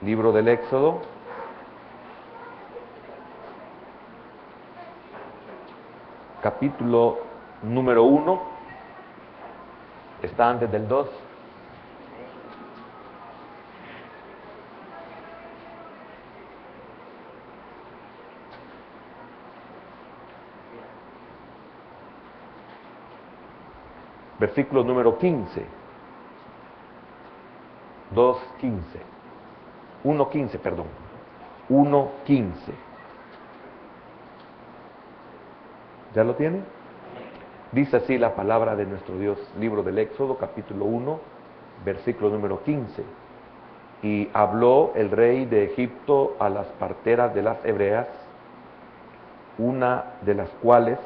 Libro del Éxodo, capítulo número 1, está antes del 2. Versículo número 15. 2:15. 1:15, perdón. 1:15. ¿Ya lo tiene? Dice así la palabra de nuestro Dios, libro del Éxodo, capítulo 1, versículo número 15. Y habló el rey de Egipto a las parteras de las hebreas, una de las cuales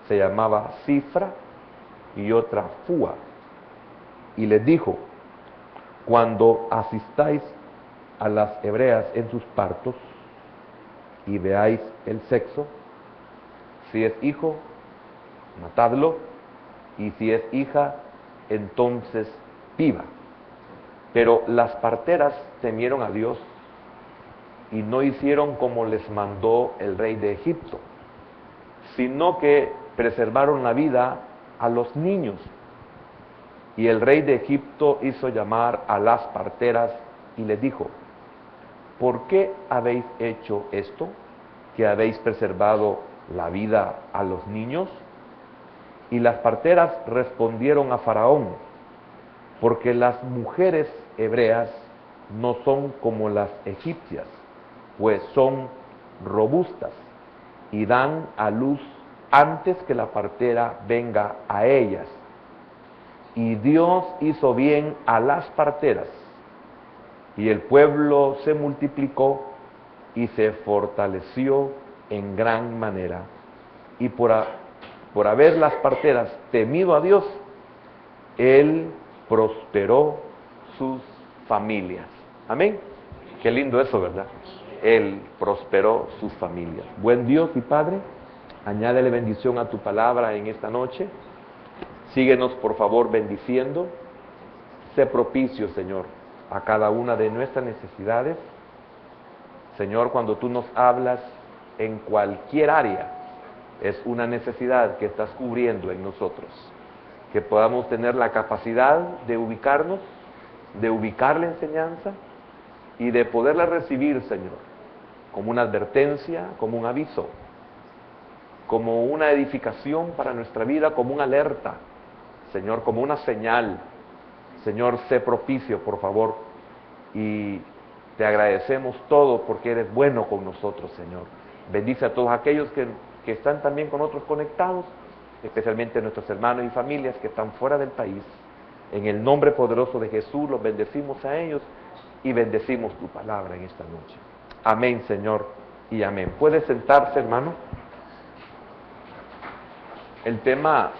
se llamaba Cifra y otra Fúa, y les dijo: cuando asistáis a las hebreas en sus partos y veáis el sexo, si es hijo, matadlo, y si es hija, entonces viva. Pero las parteras temieron a Dios y no hicieron como les mandó el rey de Egipto, sino que preservaron la vida a los niños. Y el rey de Egipto hizo llamar a las parteras y les dijo: ¿por qué habéis hecho esto, que habéis preservado la vida a los niños? Y las parteras respondieron a Faraón: porque las mujeres hebreas no son como las egipcias, pues son robustas y dan a luz antes que la partera venga a ellas. Y Dios hizo bien a las parteras, y el pueblo se multiplicó y se fortaleció en gran manera. Y por haber las parteras temido a Dios, Él prosperó sus familias. Amén. Qué lindo eso, ¿verdad? Él prosperó sus familias. Buen Dios y Padre, añádele bendición a tu palabra en esta noche. Síguenos, por favor, bendiciendo. Sé propicio, Señor, a cada una de nuestras necesidades. Señor, cuando tú nos hablas en cualquier área, es una necesidad que estás cubriendo en nosotros. Que podamos tener la capacidad de ubicarnos, de ubicar la enseñanza y de poderla recibir, Señor, como una advertencia, como un aviso, como una edificación para nuestra vida, como una alerta, Señor, como una señal. Señor, sé propicio, por favor, y te agradecemos todo porque eres bueno con nosotros, Señor. Bendice a todos aquellos que están también con otros conectados, especialmente nuestros hermanos y familias que están fuera del país. En el nombre poderoso de Jesús los bendecimos a ellos y bendecimos tu palabra en esta noche. Amén, Señor, y amén. ¿Puede sentarse, hermano? El tema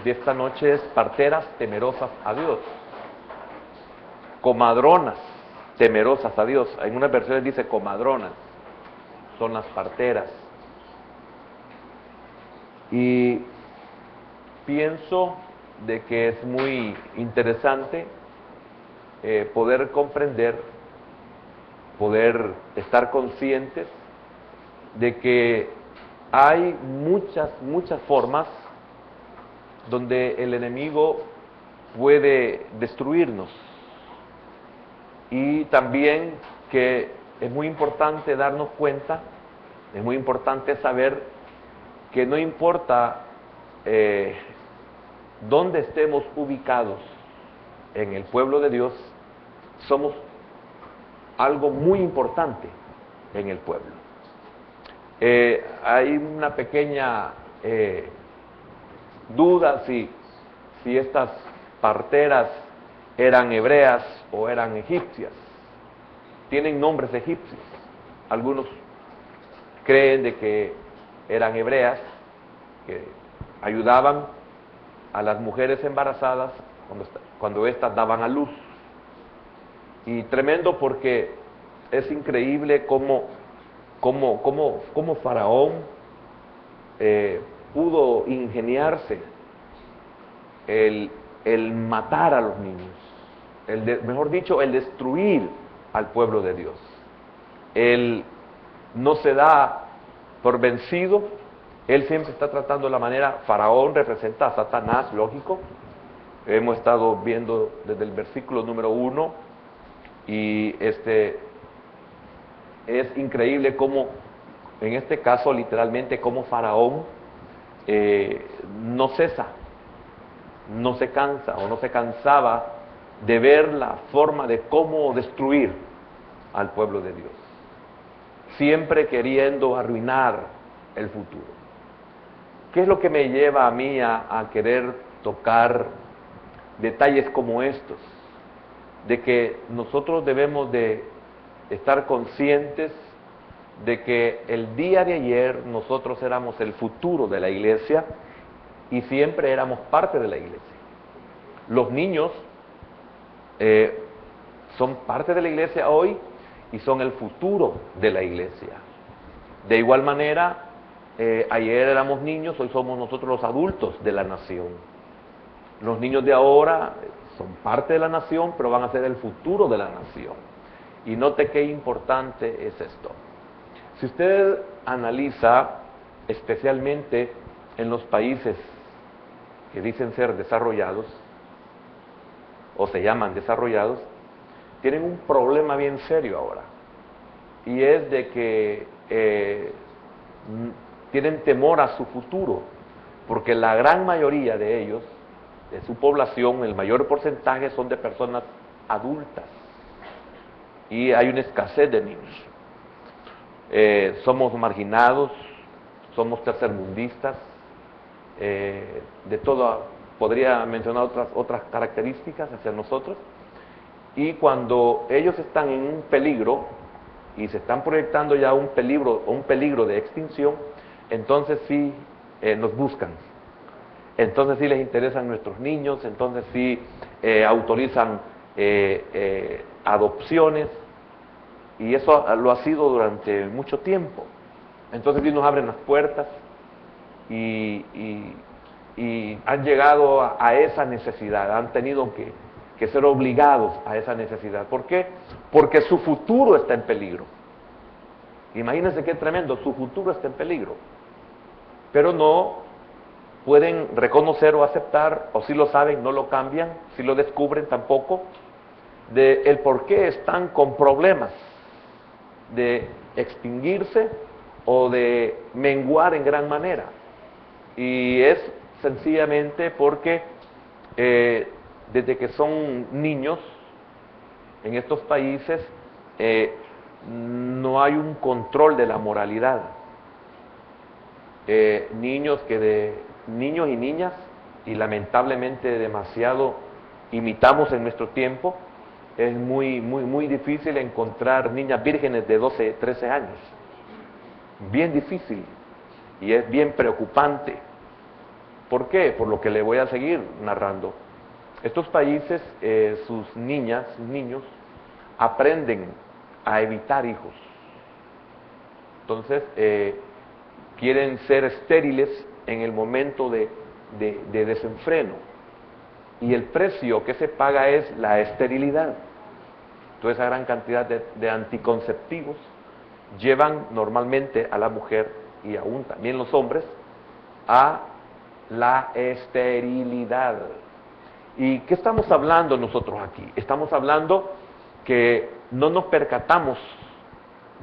de esta noche es parteras temerosas a Dios. Comadronas temerosas a Dios. En unas versiones dice comadronas, son las parteras. Y pienso de que es muy interesante poder comprender, poder estar conscientes de que hay muchas formas donde el enemigo puede destruirnos. Y también que es muy importante darnos cuenta, es muy importante saber que no importa dónde estemos ubicados en el pueblo de Dios, somos algo muy importante en el pueblo. Hay una pequeña duda si estas parteras eran hebreas o eran egipcias. Tienen nombres egipcios. Algunos creen de que eran hebreas, que ayudaban a las mujeres embarazadas cuando éstas daban a luz. Y tremendo porque es increíble cómo Faraón pudo ingeniarse el matar a los niños, mejor dicho, el destruir al pueblo de Dios. Él no se da por vencido, él siempre está tratando de la manera. Faraón representa a Satanás, lógico. Hemos estado viendo desde el versículo número 1 y es increíble cómo, en este caso literalmente, cómo Faraón no cesa, no se cansa o no se cansaba de ver la forma de cómo destruir al pueblo de Dios, siempre queriendo arruinar el futuro. ¿Qué es lo que me lleva a mí a querer tocar detalles como estos? De que nosotros debemos de estar conscientes de que el día de ayer nosotros éramos el futuro de la iglesia y siempre éramos parte de la iglesia. Los niños son parte de la iglesia hoy y son el futuro de la iglesia. De igual manera, ayer éramos niños, hoy somos nosotros los adultos de la nación. Los niños de ahora son parte de la nación, pero van a ser el futuro de la nación. Y note qué importante es esto. Si usted analiza, especialmente en los países que dicen ser desarrollados, o se llaman desarrollados, tienen un problema bien serio ahora. Y es de que tienen temor a su futuro, porque la gran mayoría de ellos, de su población, el mayor porcentaje son de personas adultas. Y hay una escasez de niños. Somos marginados, somos tercermundistas, de todo, podría mencionar otras características hacia nosotros. Y cuando ellos están en un peligro y se están proyectando ya un peligro de extinción, entonces sí nos buscan. Entonces sí les interesan nuestros niños, entonces sí autorizan adopciones, y eso lo ha sido durante mucho tiempo. Entonces sí nos abren las puertas y han llegado a esa necesidad, han tenido que ser obligados a esa necesidad. ¿Por qué? Porque su futuro está en peligro. Imagínense qué tremendo, su futuro está en peligro. Pero no pueden reconocer o aceptar, o si lo saben, no lo cambian, si lo descubren tampoco, de el por qué están con problemas de extinguirse o de menguar en gran manera. Y es sencillamente porque desde que son niños en estos países no hay un control de la moralidad. Niños y niñas, y lamentablemente demasiado imitamos en nuestro tiempo, es muy difícil encontrar niñas vírgenes de 12, 13 años. Bien difícil, y es bien preocupante. ¿Por qué? Por lo que le voy a seguir narrando. Estos países, sus niñas, niños, aprenden a evitar hijos. Entonces, quieren ser estériles en el momento de desenfreno. Y el precio que se paga es la esterilidad. Toda esa gran cantidad de anticonceptivos llevan normalmente a la mujer, y aún también los hombres, a la esterilidad. ¿Y qué estamos hablando nosotros aquí? Estamos hablando que no nos percatamos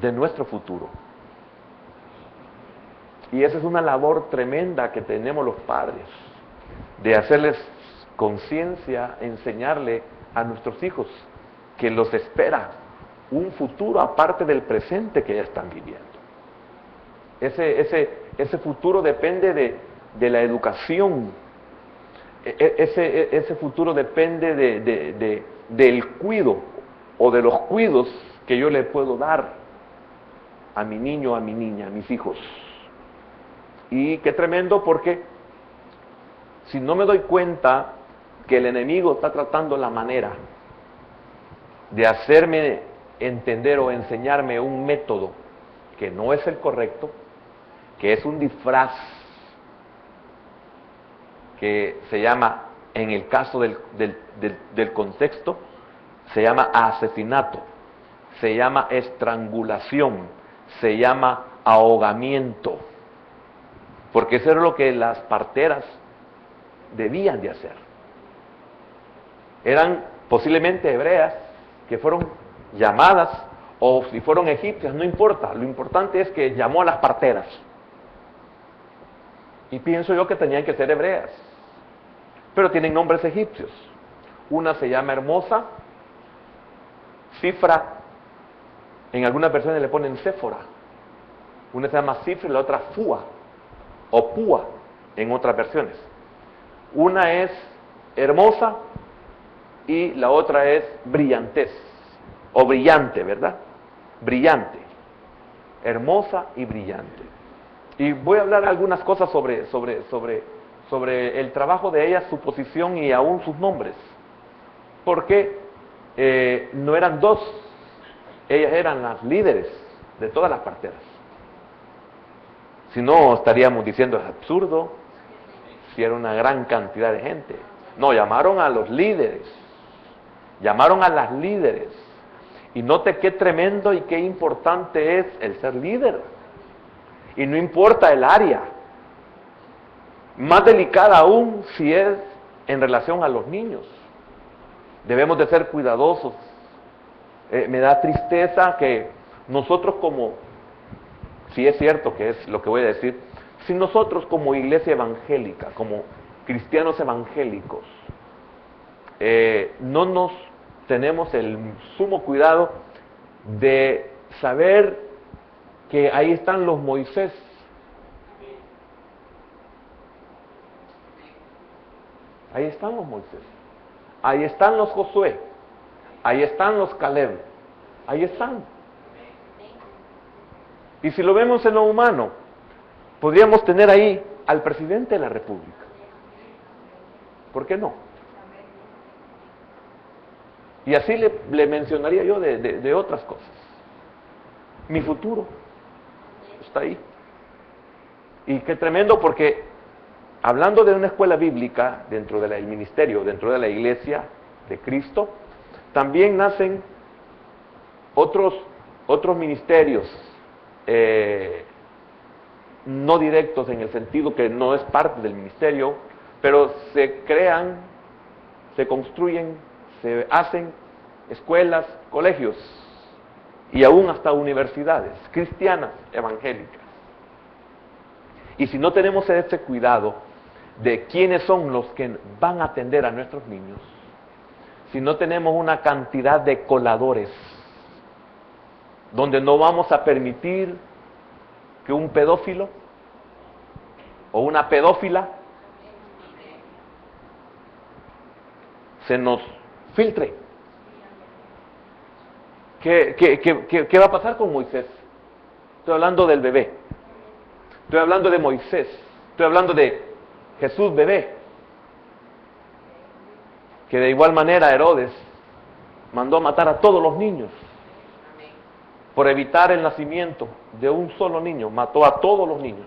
de nuestro futuro. Y esa es una labor tremenda que tenemos los padres, de hacerles conciencia, enseñarle a nuestros hijos que los espera un futuro aparte del presente que ya están viviendo. Ese futuro depende de la educación, ese futuro depende del cuido o de los cuidos que yo le puedo dar a mi niño, a mi niña, a mis hijos. Y qué tremendo, porque si no me doy cuenta que el enemigo está tratando la manera de hacerme entender o enseñarme un método que no es el correcto, que es un disfraz que se llama, en el caso del contexto, se llama asesinato. se llama estrangulación, se llama ahogamiento, porque eso era lo que las parteras debían de hacer. Eran posiblemente hebreas que fueron llamadas, o si fueron egipcias, no importa, lo importante es que llamó a las parteras. Y pienso yo que tenían que ser hebreas, pero tienen nombres egipcios. Una se llama Hermosa, Cifra, en algunas versiones le ponen Séfora. Una se llama Cifra y la otra Fua, o Púa, en otras versiones. Una es hermosa y la otra es brillantez, o brillante, ¿verdad? Brillante, hermosa y brillante. Y voy a hablar algunas cosas sobre el trabajo de ellas, su posición y aún sus nombres. Porque no eran dos, ellas eran las líderes de todas las parteras. Si no, estaríamos diciendo es absurdo, si era una gran cantidad de gente. No, llamaron a los líderes, llamaron a las líderes. Y note qué tremendo y qué importante es el ser líder. Y no importa el área, más delicada aún si es en relación a los niños. Debemos de ser cuidadosos. Me da tristeza que nosotros como, si es cierto que es lo que voy a decir, si nosotros como iglesia evangélica, como cristianos evangélicos, no nos tenemos el sumo cuidado de saber que ahí están los Moisés, ahí están los Moisés, ahí están los Josué, ahí están los Caleb, ahí están. Y si lo vemos en lo humano, podríamos tener ahí al presidente de la República. ¿Por qué no? Y así le mencionaría yo de otras cosas. Mi futuro está ahí. Y qué tremendo, porque hablando de una escuela bíblica dentro del ministerio, dentro de la iglesia de Cristo, también nacen otros ministerios no directos, en el sentido que no es parte del ministerio, pero se crean, se construyen, se hacen escuelas, colegios y aún hasta universidades cristianas evangélicas. Y si no tenemos ese cuidado de quiénes son los que van a atender a nuestros niños, si no tenemos una cantidad de coladores, donde no vamos a permitir que un pedófilo o una pedófila se nos filtre. ¿Qué va a pasar con Moisés? Estoy hablando del bebé. Estoy hablando de Moisés. Estoy hablando de Jesús bebé. Que de igual manera Herodes mandó a matar a todos los niños. Por evitar el nacimiento de un solo niño, mató a todos los niños.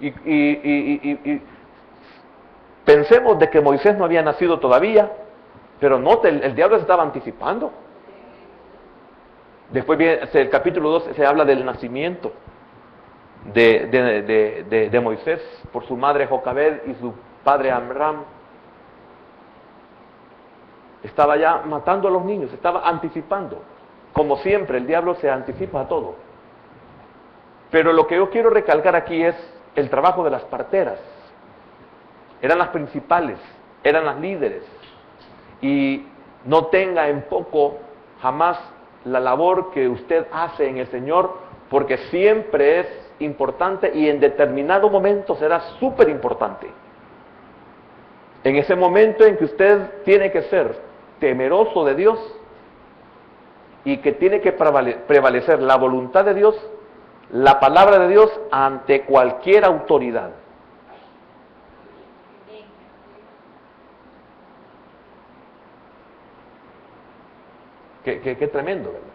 Y pensemos de que Moisés no había nacido todavía, pero note, el diablo se estaba anticipando. Después viene el capítulo 2, se habla del nacimiento de Moisés por su madre Jocabed y su padre Amram. Estaba ya matando a los niños, estaba anticipando. Como siempre, el diablo se anticipa a todo. Pero lo que yo quiero recalcar aquí es el trabajo de las parteras. Eran las principales, eran las líderes. Y no tenga en poco jamás la labor que usted hace en el Señor, porque siempre es importante y en determinado momento será súper importante. En ese momento en que usted tiene que ser temeroso de Dios y que tiene que prevalecer la voluntad de Dios, la palabra de Dios ante cualquier autoridad. Qué tremendo, ¿verdad?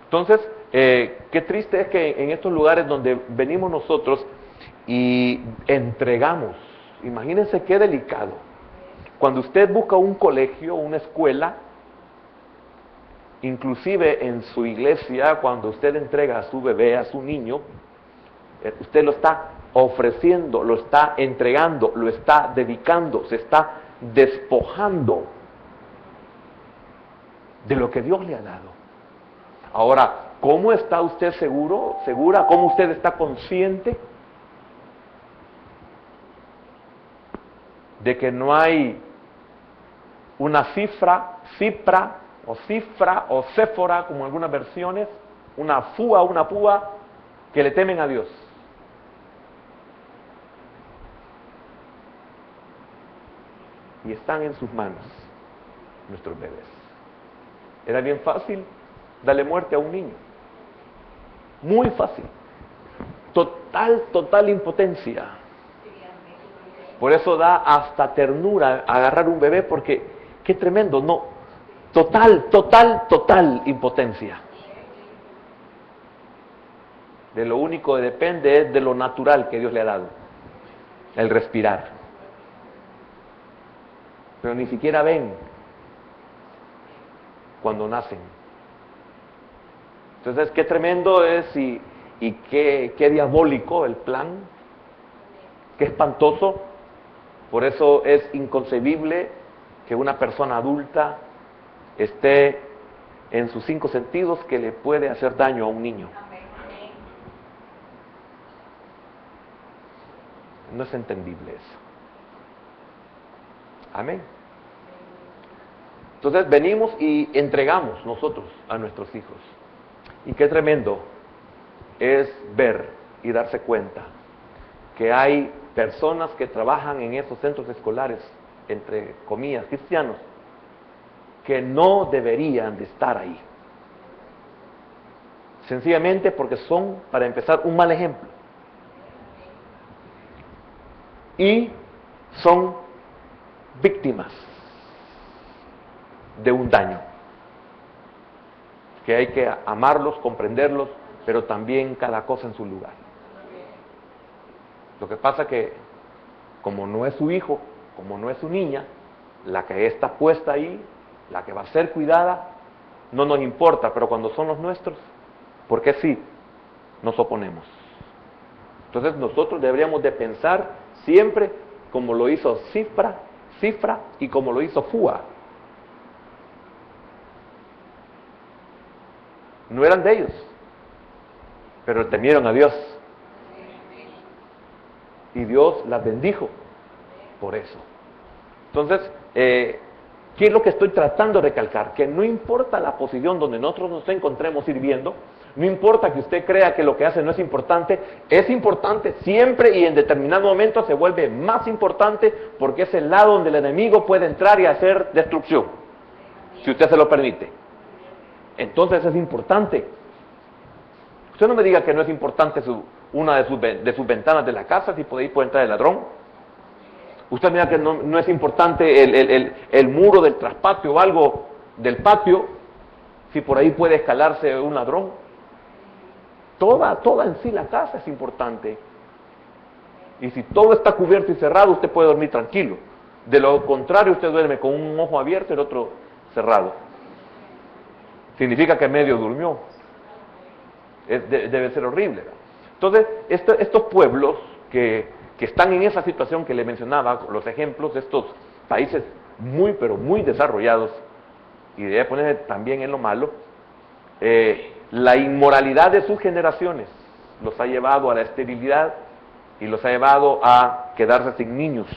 Entonces, qué triste es que en estos lugares donde venimos nosotros y entregamos, imagínense qué delicado. Cuando usted busca un colegio, una escuela, Inclusive en su iglesia, cuando usted entrega a su bebé, a su niño, usted lo está ofreciendo, lo está entregando, lo está dedicando, se está despojando de lo que Dios le ha dado. Ahora, ¿cómo está usted seguro, segura? ¿Cómo usted está consciente de que no hay una cifra o céfora, como en algunas versiones, una púa, que le temen a Dios? Y están en sus manos nuestros bebés. Era bien fácil darle muerte a un niño. Muy fácil. Total impotencia. Por eso da hasta ternura agarrar un bebé, porque qué tremendo, no. Total impotencia. De lo único que depende es de lo natural que Dios le ha dado. El respirar. Pero ni siquiera ven cuando nacen. Entonces, qué tremendo es y qué diabólico el plan, qué espantoso. Por eso es inconcebible que una persona adulta esté en sus 5 sentidos que le puede hacer daño a un niño. No es entendible eso. Amén. Entonces venimos y entregamos nosotros a nuestros hijos. Y qué tremendo es ver y darse cuenta que hay personas que trabajan en esos centros escolares, entre comillas, cristianos, que no deberían de estar ahí. Sencillamente porque son, para empezar, un mal ejemplo. Y son víctimas de un daño, que hay que amarlos, comprenderlos, pero también cada cosa en su lugar. Lo que pasa que, como no es su hijo, como no es su niña, la que está puesta ahí, la que va a ser cuidada, no nos importa, pero cuando son los nuestros, ¿por qué sí nos oponemos? Entonces nosotros deberíamos de pensar siempre como lo hizo Cifra y como lo hizo Fúa. No eran de ellos, pero temieron a Dios. Y Dios las bendijo por eso. Entonces, ¿qué es lo que estoy tratando de recalcar? Que no importa la posición donde nosotros nos encontremos sirviendo, no importa que usted crea que lo que hace no es importante siempre, y en determinado momento se vuelve más importante, porque es el lado donde el enemigo puede entrar y hacer destrucción, si usted se lo permite. Entonces es importante. Usted no me diga que no es importante una de sus ventanas de la casa, si por ahí puede entrar el ladrón. Usted me diga que no es importante el muro del traspatio o algo del patio, si por ahí puede escalarse un ladrón. Toda en sí la casa es importante. Y si todo está cubierto y cerrado, usted puede dormir tranquilo. De lo contrario, usted duerme con un ojo abierto y el otro cerrado. Significa que medio durmió. Debe ser horrible. Entonces, estos pueblos que están en esa situación que le mencionaba, los ejemplos de estos países pero muy desarrollados, y debe poner también en lo malo, la inmoralidad de sus generaciones los ha llevado a la esterilidad y los ha llevado a quedarse sin niños.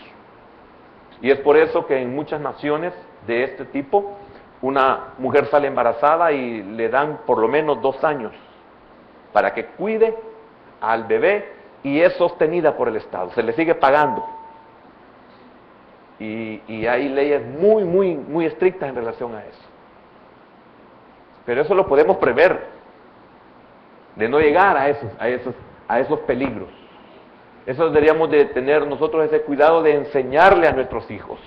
Y es por eso que en muchas naciones de este tipo, una mujer sale embarazada y le dan por lo menos 2 años para que cuide al bebé, y es sostenida por el Estado, se le sigue pagando. Y hay leyes muy estrictas en relación a eso. Pero eso lo podemos prever, de no llegar a esos peligros. Eso deberíamos de tener nosotros ese cuidado de enseñarle a nuestros hijos.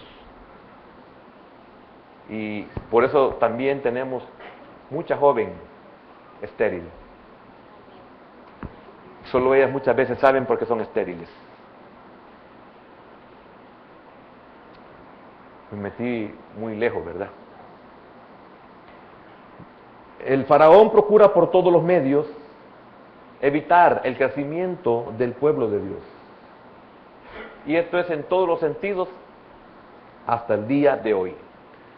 Y por eso también tenemos mucha joven estéril. Solo ellas muchas veces saben por qué son estériles. Me metí muy lejos, ¿verdad? El faraón procura por todos los medios evitar el crecimiento del pueblo de Dios. Y esto es en todos los sentidos hasta el día de hoy.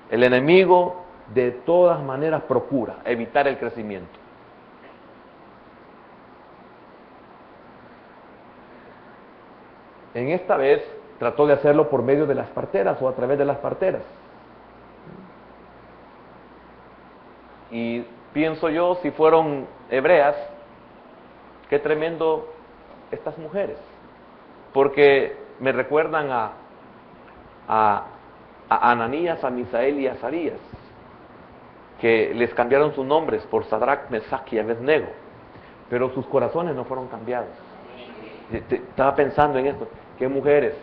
El enemigo de todas maneras procura evitar el crecimiento. En esta vez trató de hacerlo por medio de las parteras o a través de las parteras. Y pienso yo, si fueron hebreas, qué tremendo estas mujeres, porque me recuerdan a Ananías, a Misael y a Azarías, que les cambiaron sus nombres por Sadrach, Mesach y Abednego, pero sus corazones no fueron cambiados. Estaba pensando en esto, qué mujeres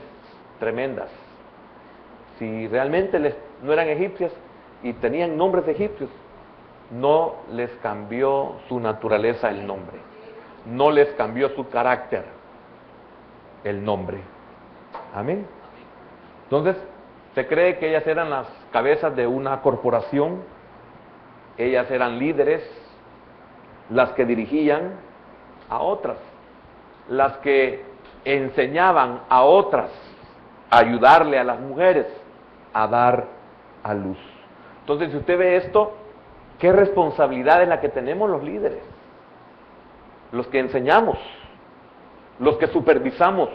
tremendas. Si realmente no eran egipcias y tenían nombres egipcios, no les cambió su naturaleza el nombre, no les cambió su carácter el nombre. Amén. Entonces, se cree que ellas eran las cabezas de una corporación, ellas eran líderes, las que dirigían a otras, las que enseñaban a otras a ayudarle a las mujeres a dar a luz. Entonces, si usted ve esto, ¿qué responsabilidad es la que tenemos los líderes? Los que enseñamos, los que supervisamos.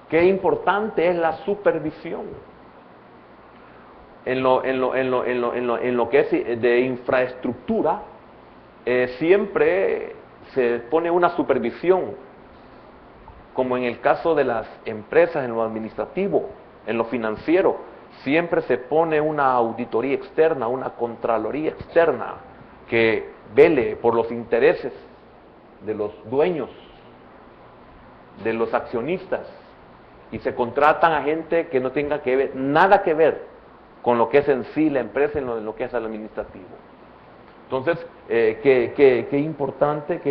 Qué importante es la supervisión. En lo que es de infraestructura, siempre se pone una supervisión, como en el caso de las empresas, en lo administrativo, en lo financiero, siempre se pone una auditoría externa, una contraloría externa, que vele por los intereses de los dueños, de los accionistas, y se contratan a gente que no tenga que ver, nada que ver con lo que es en sí la empresa, en lo que es el administrativo. Entonces, qué importante,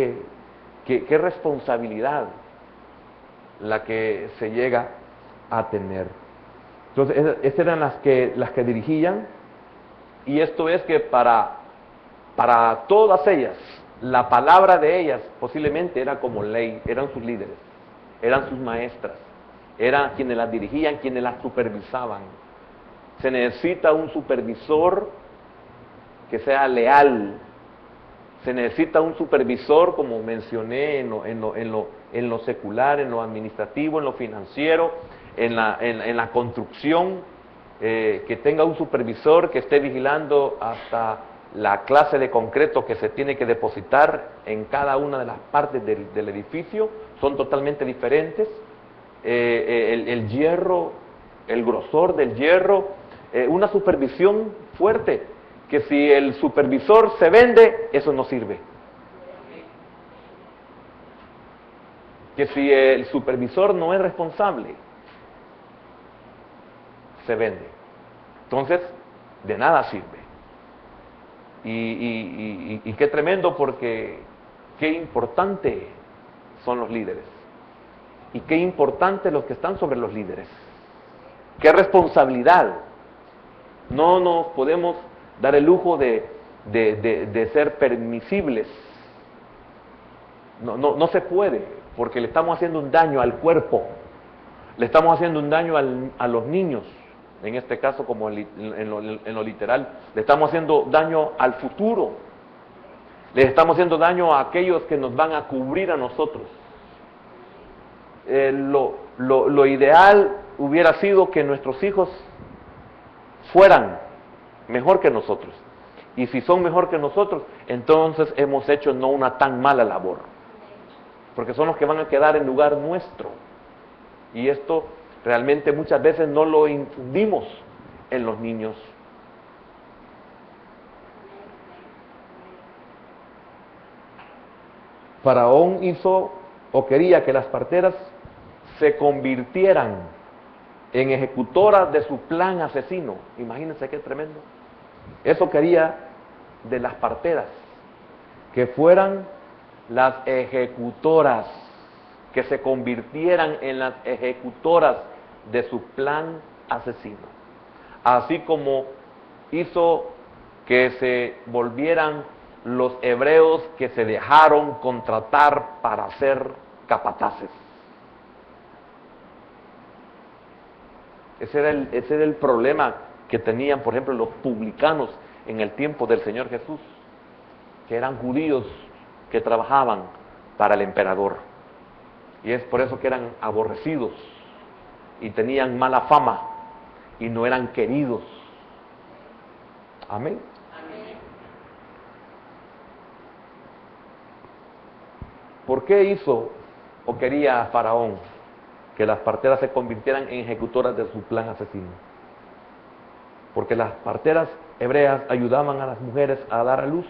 qué responsabilidad la que se llega a tener. Entonces, esas eran las que dirigían, y esto es que para todas ellas, la palabra de ellas posiblemente era como ley, eran sus líderes, eran sus maestras, eran quienes las dirigían, quienes las supervisaban. Se necesita un supervisor que sea leal, se necesita un supervisor, como mencioné, en lo secular, en lo administrativo, en lo financiero, en la construcción, que tenga un supervisor que esté vigilando hasta la clase de concreto que se tiene que depositar en cada una de las partes del edificio, son totalmente diferentes. El hierro, el grosor del hierro, una supervisión fuerte, que si el supervisor se vende, eso no sirve. Que si el supervisor no es responsable, se vende. Entonces, de nada sirve. Y qué tremendo, porque qué importante son los líderes. Y qué importante los que están sobre los líderes. Qué responsabilidad. No nos podemos dar el lujo de ser permisibles. No se puede, porque le estamos haciendo un daño al cuerpo, le estamos haciendo un daño a los niños, en este caso como en lo literal, le estamos haciendo daño al futuro, le estamos haciendo daño a aquellos que nos van a cubrir a nosotros. Lo ideal hubiera sido que nuestros hijos fueran mejor que nosotros, y si son mejor que nosotros, entonces hemos hecho no una tan mala labor, porque son los que van a quedar en lugar nuestro, y esto realmente muchas veces no lo infundimos en los niños. Faraón hizo o quería que las parteras se convirtieran en ejecutoras de su plan asesino. Imagínense qué tremendo. Eso quería de las parteras, que fueran las ejecutoras, que se convirtieran en las ejecutoras de su plan asesino. Así como hizo que se volvieran los hebreos que se dejaron contratar para ser capataces. Ese era el problema que tenían, por ejemplo, los publicanos en el tiempo del Señor Jesús, que eran judíos que trabajaban para el emperador. Y es por eso que eran aborrecidos y tenían mala fama y no eran queridos. Amén. ¿Por qué hizo o quería Faraón que las parteras se convirtieran en ejecutoras de su plan asesino? Porque las parteras hebreas ayudaban a las mujeres a dar a luz,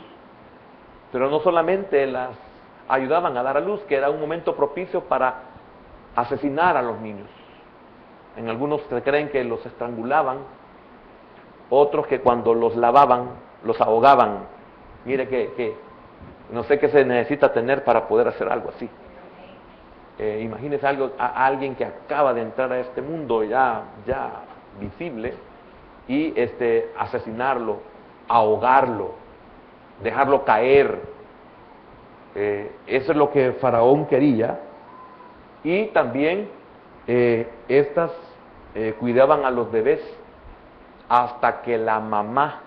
pero no solamente las ayudaban a dar a luz, que era un momento propicio para asesinar a los niños. En algunos se creen que los estrangulaban, otros que cuando los lavaban, los ahogaban. Mire que no sé qué se necesita tener para poder hacer algo así. Imagínese a alguien que acaba de entrar a este mundo ya visible y asesinarlo, ahogarlo, dejarlo caer. Eso es lo que Faraón quería. Y también estas cuidaban a los bebés hasta que la mamá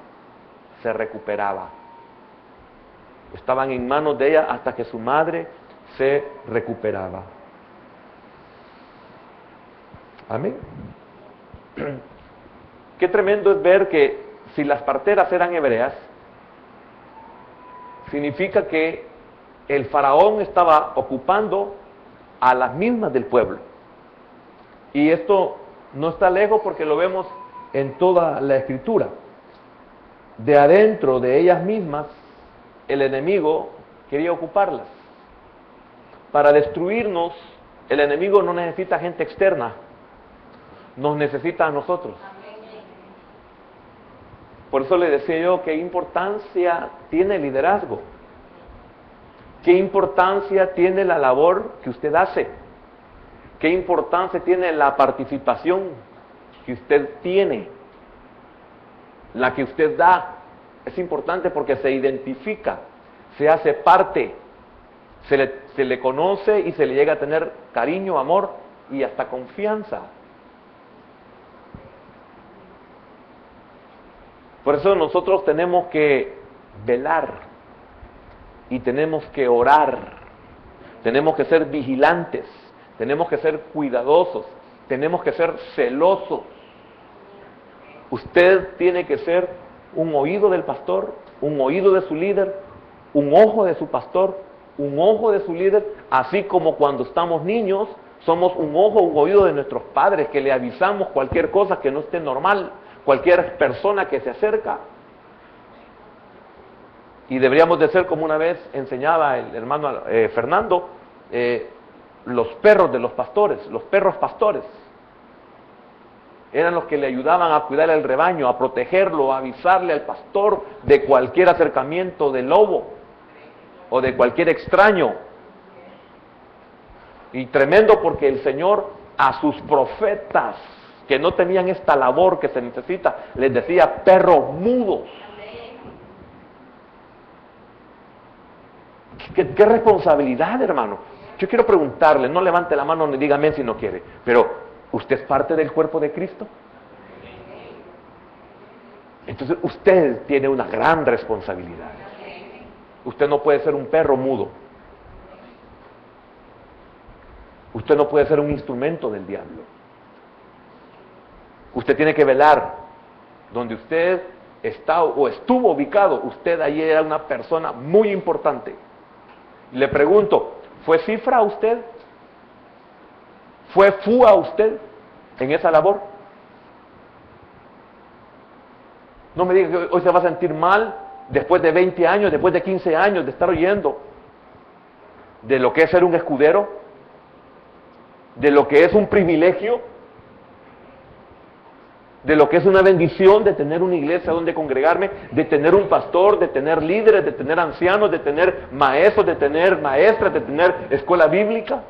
se recuperaba. Estaban en manos de ella hasta que su madre se recuperaba. Amén. Qué tremendo es ver que si las parteras eran hebreas, significa que el faraón estaba ocupando a las mismas del pueblo. Y esto no está lejos porque lo vemos en toda la escritura. De adentro de ellas mismas, el enemigo quería ocuparlas. Para destruirnos, el enemigo no necesita gente externa, nos necesita a nosotros. Por eso le decía yo, qué importancia tiene el liderazgo, qué importancia tiene la labor que usted hace, qué importancia tiene la participación que usted tiene, la que usted da. Es importante porque se identifica, se hace parte, se le conoce y se le llega a tener cariño, amor y hasta confianza. Por eso nosotros tenemos que velar y tenemos que orar, tenemos que ser vigilantes, tenemos que ser cuidadosos, tenemos que ser celosos. Usted tiene que ser un oído del pastor, un oído de su líder, un ojo de su pastor, un ojo de su líder, así como cuando estamos niños, somos un ojo, un oído de nuestros padres, que le avisamos cualquier cosa que no esté normal, cualquier persona que se acerca. Y deberíamos de ser, como una vez enseñaba el hermano Fernando, los perros de los pastores, los perros pastores. Eran los que le ayudaban a cuidar el rebaño, a protegerlo, a avisarle al pastor de cualquier acercamiento de lobo o de cualquier extraño. Y tremendo porque el Señor a sus profetas que no tenían esta labor que se necesita, les decía perros mudos. ¿Qué responsabilidad, hermano? Yo quiero preguntarle, no levante la mano ni diga amén si no quiere, pero ¿usted es parte del cuerpo de Cristo? Entonces usted tiene una gran responsabilidad. Usted no puede ser un perro mudo. Usted no puede ser un instrumento del diablo. Usted tiene que velar donde usted está o estuvo ubicado. Usted allí era una persona muy importante. Le pregunto, ¿fue cifra usted? ¿Fue FUA usted en esa labor? No me diga que hoy se va a sentir mal después de 20 años, después de 15 años de estar oyendo de lo que es ser un escudero, de lo que es un privilegio, de lo que es una bendición de tener una iglesia donde congregarme, de tener un pastor, de tener líderes, de tener ancianos, de tener maestros, de tener maestras, de tener escuela bíblica.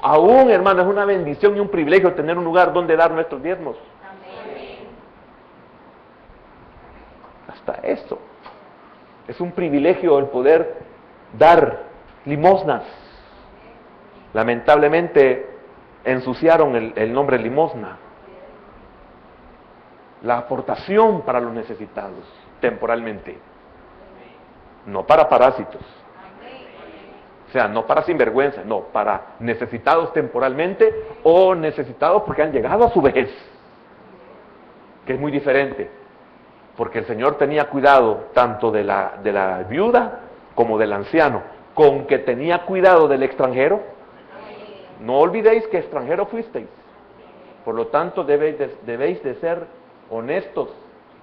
Aún, hermano, es una bendición y un privilegio tener un lugar donde dar nuestros diezmos. gusta eso. Es un privilegio el poder dar limosnas. Lamentablemente ensuciaron el nombre limosna. La aportación para los necesitados, temporalmente. No para parásitos. O sea, no para sinvergüenza, no, para necesitados temporalmente o necesitados porque han llegado a su vejez. Que es muy diferente. Porque el Señor tenía cuidado tanto de la viuda como del anciano. Con que tenía cuidado del extranjero. No olvidéis que extranjero fuisteis. Por lo tanto, debéis de ser honestos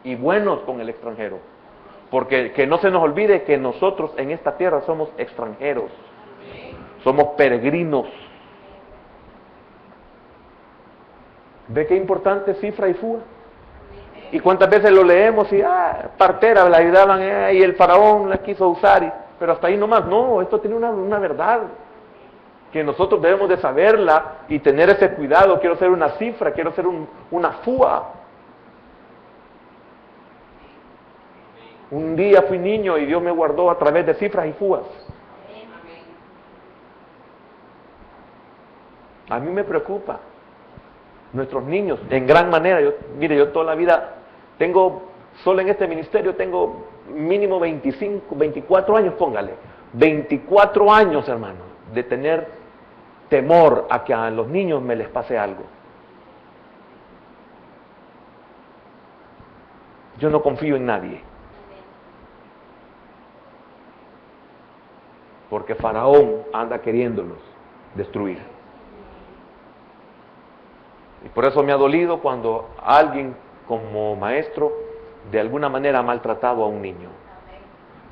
y buenos con el extranjero. Porque que no se nos olvide que nosotros en esta tierra somos extranjeros. Somos peregrinos. ¿Ve qué importante cifra y fuga? ¿Y cuántas veces lo leemos y partera la ayudaban y el faraón la quiso usar? Pero hasta ahí nomás. No, esto tiene una verdad que nosotros debemos de saberla y tener ese cuidado. Quiero ser una cifra, quiero ser una fuga. Un día fui niño y Dios me guardó a través de cifras y fugas. A mí me preocupa. Nuestros niños, en gran manera, yo toda la vida solo en este ministerio tengo mínimo 25, 24 años, póngale. 24 años, hermano, de tener temor a que a los niños me les pase algo. Yo no confío en nadie. Porque Faraón anda queriéndolos destruir. Y por eso me ha dolido cuando alguien como maestro de alguna manera ha maltratado a un niño.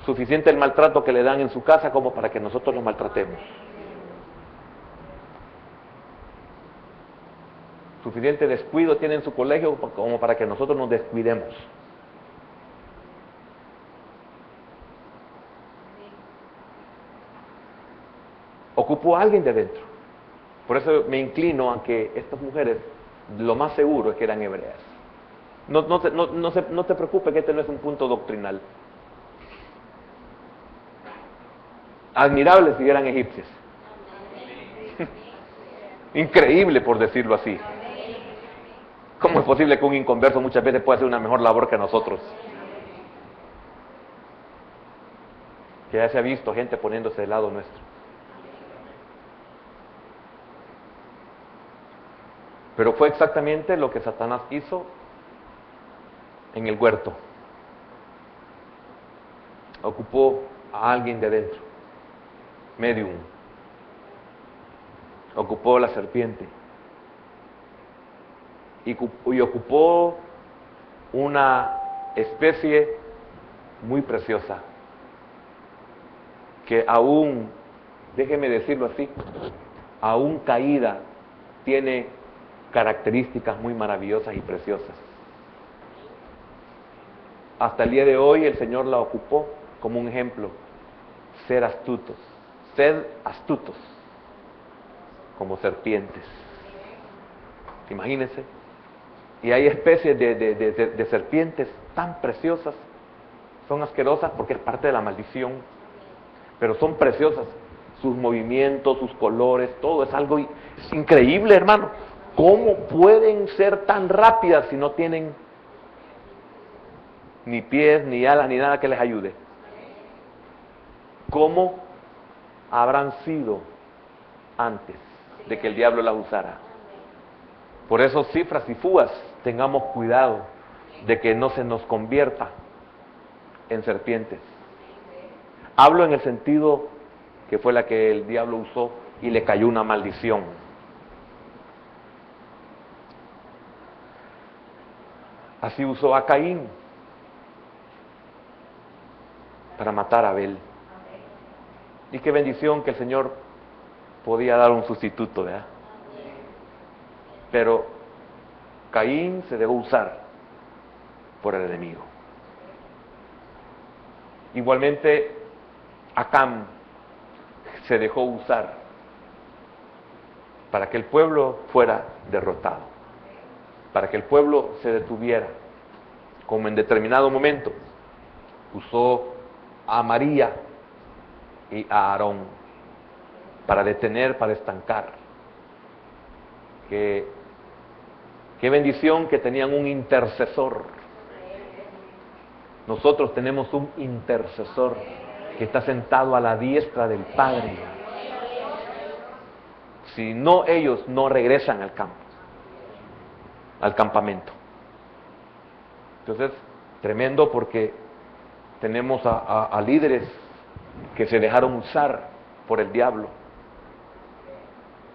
Suficiente el maltrato que le dan en su casa como para que nosotros los maltratemos. Suficiente descuido tiene en su colegio como para que nosotros nos descuidemos. Ocupó a alguien de dentro. Por eso me inclino a que estas mujeres, lo más seguro es que eran hebreas. No te preocupes que este no es un punto doctrinal. Admirable si eran egipcias. Increíble, por decirlo así. ¿Cómo es posible que un inconverso muchas veces pueda hacer una mejor labor que nosotros? Que ya se ha visto gente poniéndose del lado nuestro. Pero fue exactamente lo que Satanás hizo en el huerto. Ocupó a alguien de dentro, medium. Ocupó la serpiente. Y ocupó una especie muy preciosa, que aún, déjeme decirlo así, aún caída, tiene características muy maravillosas y preciosas. Hasta el día de hoy el Señor la ocupó como un ejemplo. Ser astutos, sed astutos como serpientes. Imagínense. Y hay especies de serpientes tan preciosas. Son asquerosas porque es parte de la maldición, pero son preciosas. Sus movimientos, sus colores, todo es algo increíble, hermano. ¿Cómo pueden ser tan rápidas si no tienen ni pies, ni alas, ni nada que les ayude? ¿Cómo habrán sido antes de que el diablo las usara? Por eso, cifras y fugas, tengamos cuidado de que no se nos convierta en serpientes. Hablo en el sentido que fue la que el diablo usó y le cayó una maldición. Así usó a Caín para matar a Abel. Y qué bendición que el Señor podía dar un sustituto, ¿verdad? Pero Caín se dejó usar por el enemigo. Igualmente, Acán se dejó usar para que el pueblo fuera derrotado, para que el pueblo se detuviera, como en determinado momento usó a María y a Aarón para detener, para estancar. Qué bendición que tenían un intercesor. Nosotros tenemos un intercesor que está sentado a la diestra del Padre. Si no, ellos no regresan al campo, al campamento. Entonces, tremendo, porque tenemos a líderes que se dejaron usar por el diablo.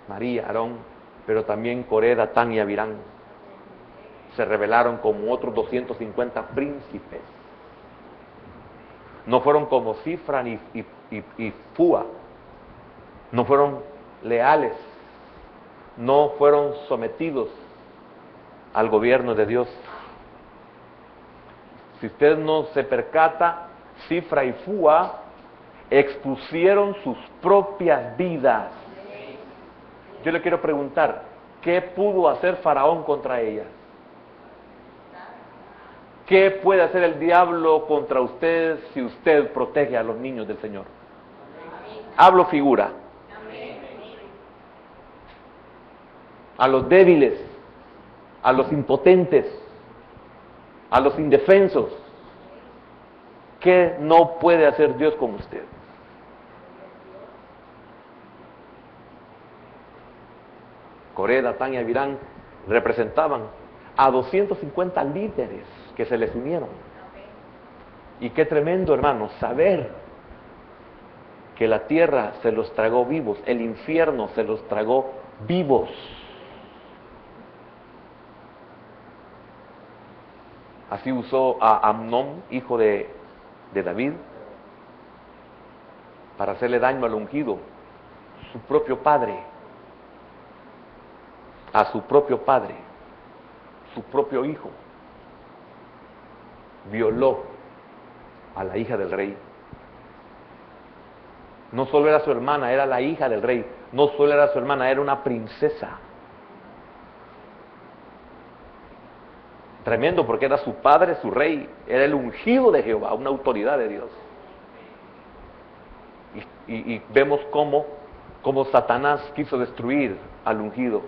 María, Aarón, pero también Coré, Datán y Abirán. Se rebelaron como otros 250 príncipes. No fueron como Cifra y Fúa. No fueron leales. No fueron sometidos al gobierno de Dios. Si usted no se percata, Cifra y Fúa expusieron sus propias vidas. Yo le quiero preguntar, ¿qué pudo hacer Faraón contra ellas? ¿Qué puede hacer el diablo contra usted si usted protege a los niños del Señor? Hablo figura. A los débiles, a los impotentes, a los indefensos. ¿Qué no puede hacer Dios con usted? Coré, Datán y Abirán representaban a 250 líderes que se les unieron. Y qué tremendo, hermanos, saber que la tierra se los tragó vivos, el infierno se los tragó vivos. Así usó a Amnón, hijo de David, para hacerle daño al ungido, su propio padre, a su propio padre, su propio hijo. Violó a la hija del rey. No solo era su hermana, era la hija del rey. No solo era su hermana, era una princesa. Tremendo, porque era su padre, su rey. Era el ungido de Jehová, una autoridad de Dios. Y vemos cómo Satanás quiso destruir al ungido.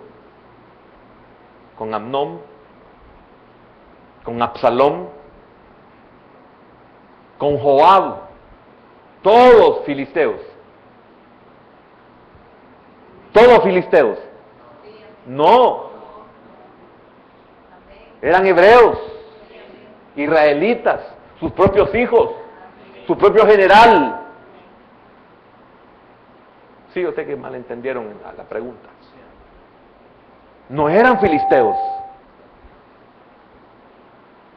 Con Amnón, con Absalón, con Joab, todos filisteos. Todos filisteos. No. Eran hebreos, israelitas, sus propios hijos, su propio general. Sí, yo sé que malentendieron la pregunta. No eran filisteos.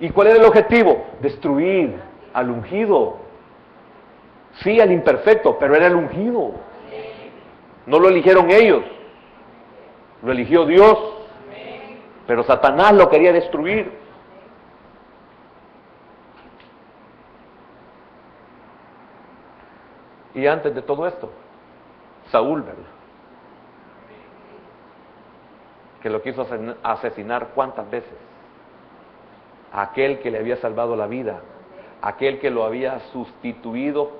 ¿Y cuál era el objetivo? Destruir al ungido. Sí, al imperfecto, pero era el ungido. No lo eligieron ellos, lo eligió Dios. Pero Satanás lo quería destruir. Y antes de todo esto, Saúl, ¿verdad? Que lo quiso asesinar ¿cuántas veces? Aquel que le había salvado la vida, aquel que lo había sustituido,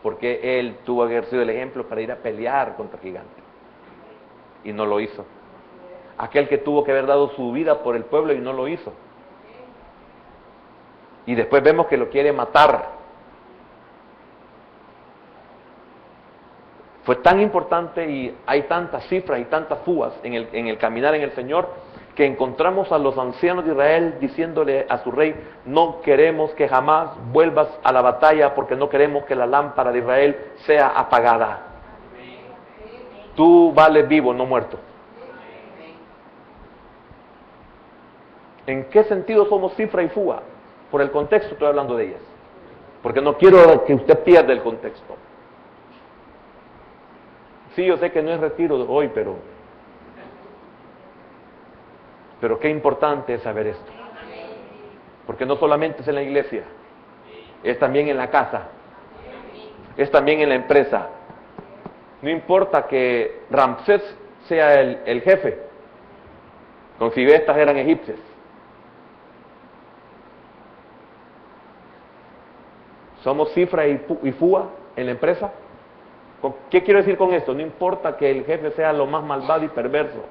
porque él tuvo que haber sido el ejemplo para ir a pelear contra el gigante. Y no lo hizo. Aquel que tuvo que haber dado su vida por el pueblo y no lo hizo. Y después vemos que lo quiere matar. Fue tan importante y hay tantas cifras y tantas fugas en el caminar en el Señor, que encontramos a los ancianos de Israel diciéndole a su rey: no queremos que jamás vuelvas a la batalla, porque no queremos que la lámpara de Israel sea apagada. Tú vales vivo, no muerto. ¿En qué sentido somos cifra y fuga? Por el contexto estoy hablando de ellas, porque no quiero que usted pierda el contexto. Sí, yo sé que no es retiro de hoy, pero qué importante es saber esto. Porque no solamente es en la iglesia, es también en la casa, es también en la empresa. No importa que Ramsés sea el jefe, con si estas eran egipcias. ¿Somos cifra y FUA en la empresa? ¿Qué quiero decir con esto? No importa que el jefe sea lo más malvado y perverso.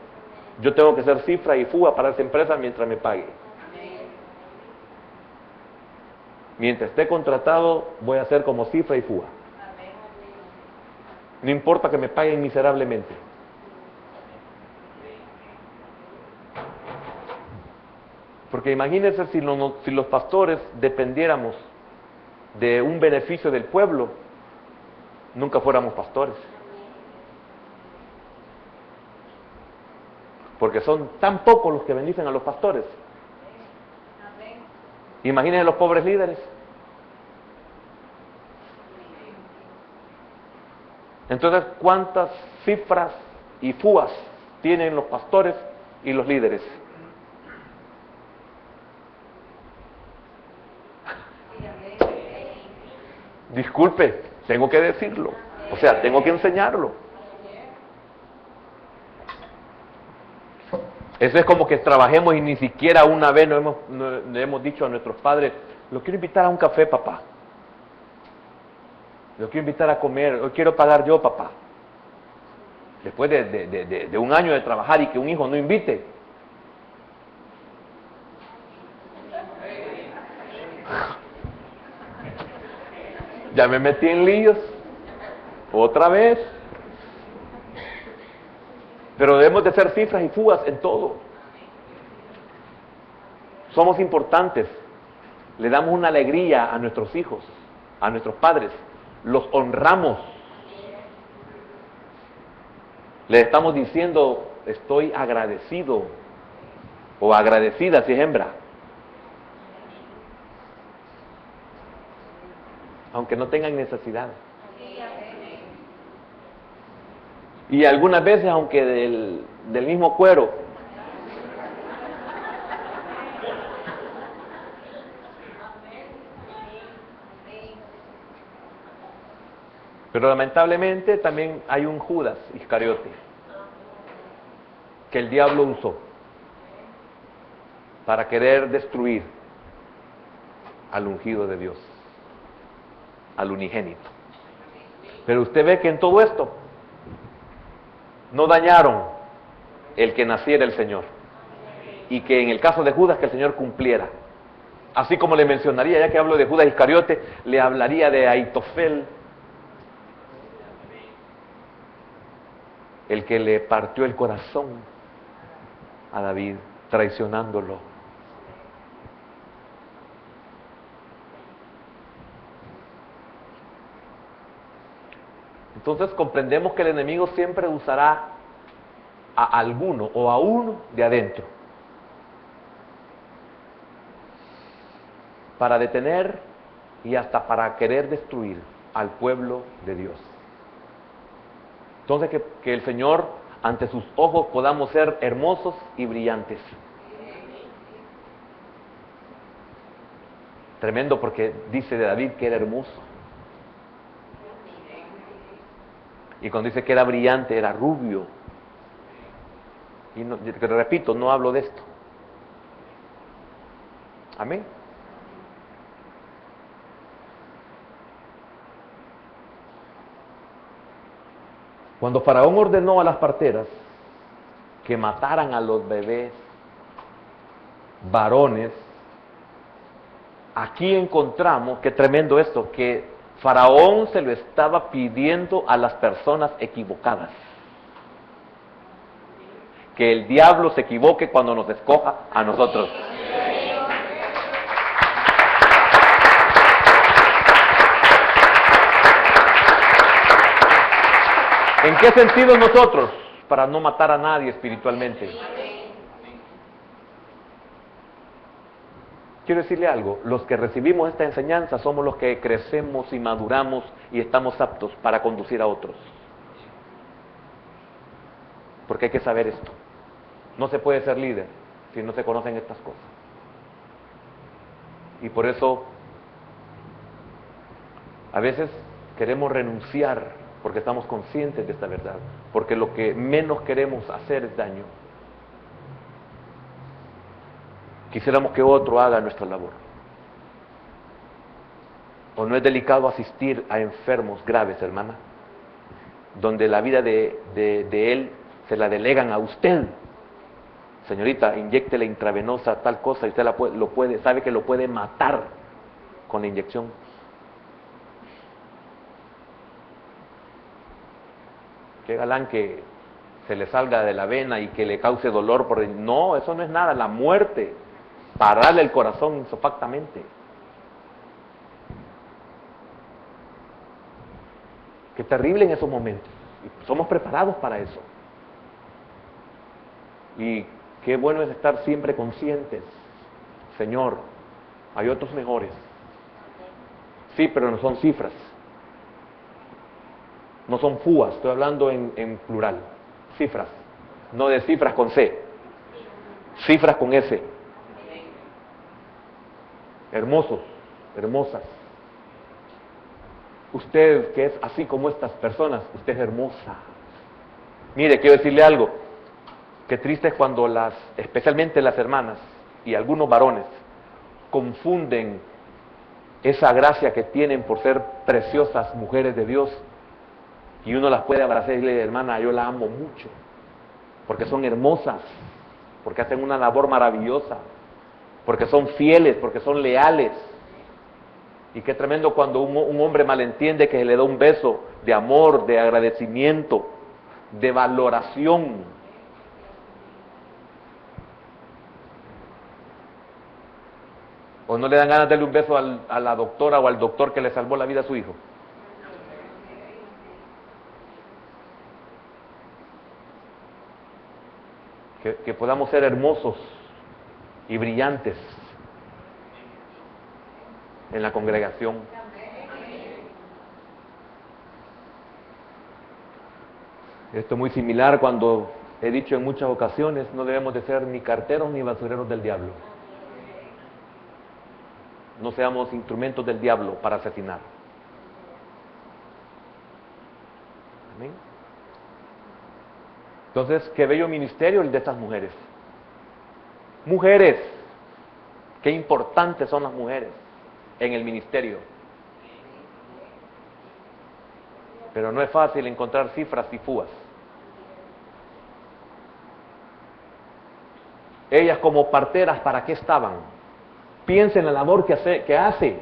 Yo tengo que ser cifra y FUA para esa empresa mientras me pague. Mientras esté contratado, voy a ser como cifra y FUA. No importa que me paguen miserablemente. Porque imagínense si los pastores dependiéramos de un beneficio del pueblo, nunca fuéramos pastores. Porque son tan pocos los que bendicen a los pastores. Imagínense los pobres líderes. Entonces, ¿cuántas cifras y FUAs tienen los pastores y los líderes? Disculpe, tengo que decirlo. O sea, tengo que enseñarlo. Eso es como que trabajemos y ni siquiera una vez le hemos dicho a nuestros padres, lo quiero invitar a un café, papá. Lo quiero invitar a comer, lo quiero pagar yo, papá. Después de un año de trabajar y que un hijo no invite. Ya me metí en líos. Otra vez. Pero debemos de ser cifras y fugas en todo. Somos importantes. Le damos una alegría a nuestros hijos, a nuestros padres. Los honramos. Le estamos diciendo, estoy agradecido o agradecida si es hembra. Aunque no tengan necesidad. Y algunas veces, aunque del mismo cuero. Pero lamentablemente también hay un Judas Iscariote que el diablo usó para querer destruir al ungido de Dios, al unigénito. Pero usted ve que en todo esto no dañaron el que naciera el Señor, y que en el caso de Judas que el Señor cumpliera. Así como le mencionaría, ya que hablo de Judas Iscariote, le hablaría de Aitofel, el que le partió el corazón a David, traicionándolo. Entonces comprendemos que el enemigo siempre usará a alguno o a uno de adentro para detener y hasta para querer destruir al pueblo de Dios. Entonces que el Señor ante sus ojos podamos ser hermosos y brillantes. Tremendo, porque dice de David que era hermoso. Y cuando dice que era brillante, era rubio. Y no, repito, no hablo de esto. Amén. Cuando Faraón ordenó a las parteras que mataran a los bebés varones, aquí encontramos, qué tremendo esto, que Faraón se lo estaba pidiendo a las personas equivocadas. Que el diablo se equivoque cuando nos escoja a nosotros. ¿En qué sentido nosotros? Para no matar a nadie espiritualmente. Quiero decirle algo, los que recibimos esta enseñanza somos los que crecemos y maduramos y estamos aptos para conducir a otros. Porque hay que saber esto. No se puede ser líder si no se conocen estas cosas. Y por eso a veces queremos renunciar porque estamos conscientes de esta verdad, porque lo que menos queremos hacer es daño. Quisiéramos que otro haga nuestra labor. ¿O no es delicado asistir a enfermos graves, hermana? Donde la vida de él se la delegan a usted. Señorita, inyéctele intravenosa tal cosa y usted sabe que lo puede matar con la inyección. Qué galán que se le salga de la vena y que le cause dolor. No, eso no es nada, la muerte. Pararle el corazón insofactamente. Qué terrible en esos momentos. Y somos preparados para eso. Y qué bueno es estar siempre conscientes. Señor, hay otros mejores. Sí, pero no son cifras. No son fúas, estoy hablando en plural. Cifras. No de cifras con C. Cifras con S. Hermosos, hermosas. Usted que es así como estas personas, usted es hermosa. Mire, quiero decirle algo. Qué triste es cuando especialmente las hermanas y algunos varones, confunden esa gracia que tienen por ser preciosas mujeres de Dios, y uno las puede abrazar y decirle, hermana, yo la amo mucho, porque son hermosas, porque hacen una labor maravillosa, porque son fieles, porque son leales. Y qué tremendo cuando un hombre malentiende que le da un beso de amor, de agradecimiento, de valoración. ¿O no le dan ganas de darle un beso a la doctora o al doctor que le salvó la vida a su hijo? Que podamos ser hermosos y brillantes en la congregación. Esto es muy similar cuando he dicho en muchas ocasiones, no debemos de ser ni carteros ni basureros del diablo. No seamos instrumentos del diablo para asesinar. Amén. Entonces, qué bello ministerio el de estas mujeres. Mujeres, qué importantes son las mujeres en el ministerio. Pero no es fácil encontrar cifras y fúas. Ellas como parteras, ¿para qué estaban? Piensa en la labor que hace.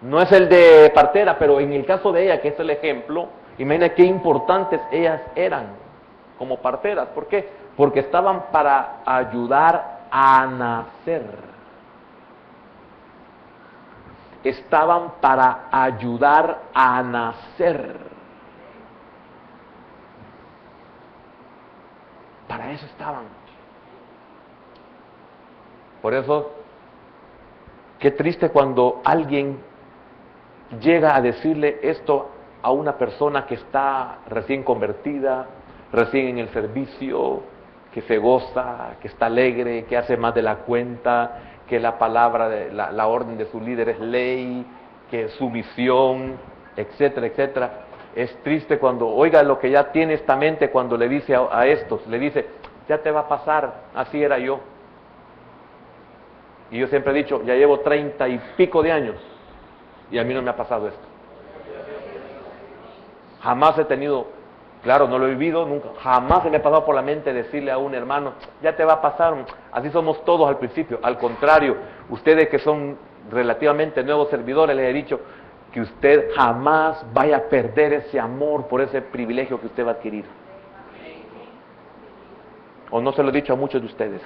No es el de partera, pero en el caso de ella, que es el ejemplo, imagina qué importantes ellas eran como parteras. ¿Por qué? Porque estaban para ayudar a nacer. Estaban para ayudar a nacer. Para eso estaban. Por eso, qué triste cuando alguien llega a decirle esto a una persona que está recién convertida, recién en el servicio, que se goza, que está alegre, que hace más de la cuenta, que la palabra, la orden de su líder es ley, que su visión, etcétera, etcétera. Es triste cuando oiga lo que ya tiene esta mente, cuando le dice a estos, le dice, ya te va a pasar, así era yo. Y yo siempre he dicho, ya llevo 30 y pico de años y a mí no me ha pasado esto. Jamás he tenido, claro, no lo he vivido nunca, jamás se me ha pasado por la mente decirle a un hermano, ya te va a pasar, así somos todos al principio. Al contrario, ustedes que son relativamente nuevos servidores, les he dicho que usted jamás vaya a perder ese amor por ese privilegio que usted va a adquirir. ¿O no se lo he dicho a muchos de ustedes?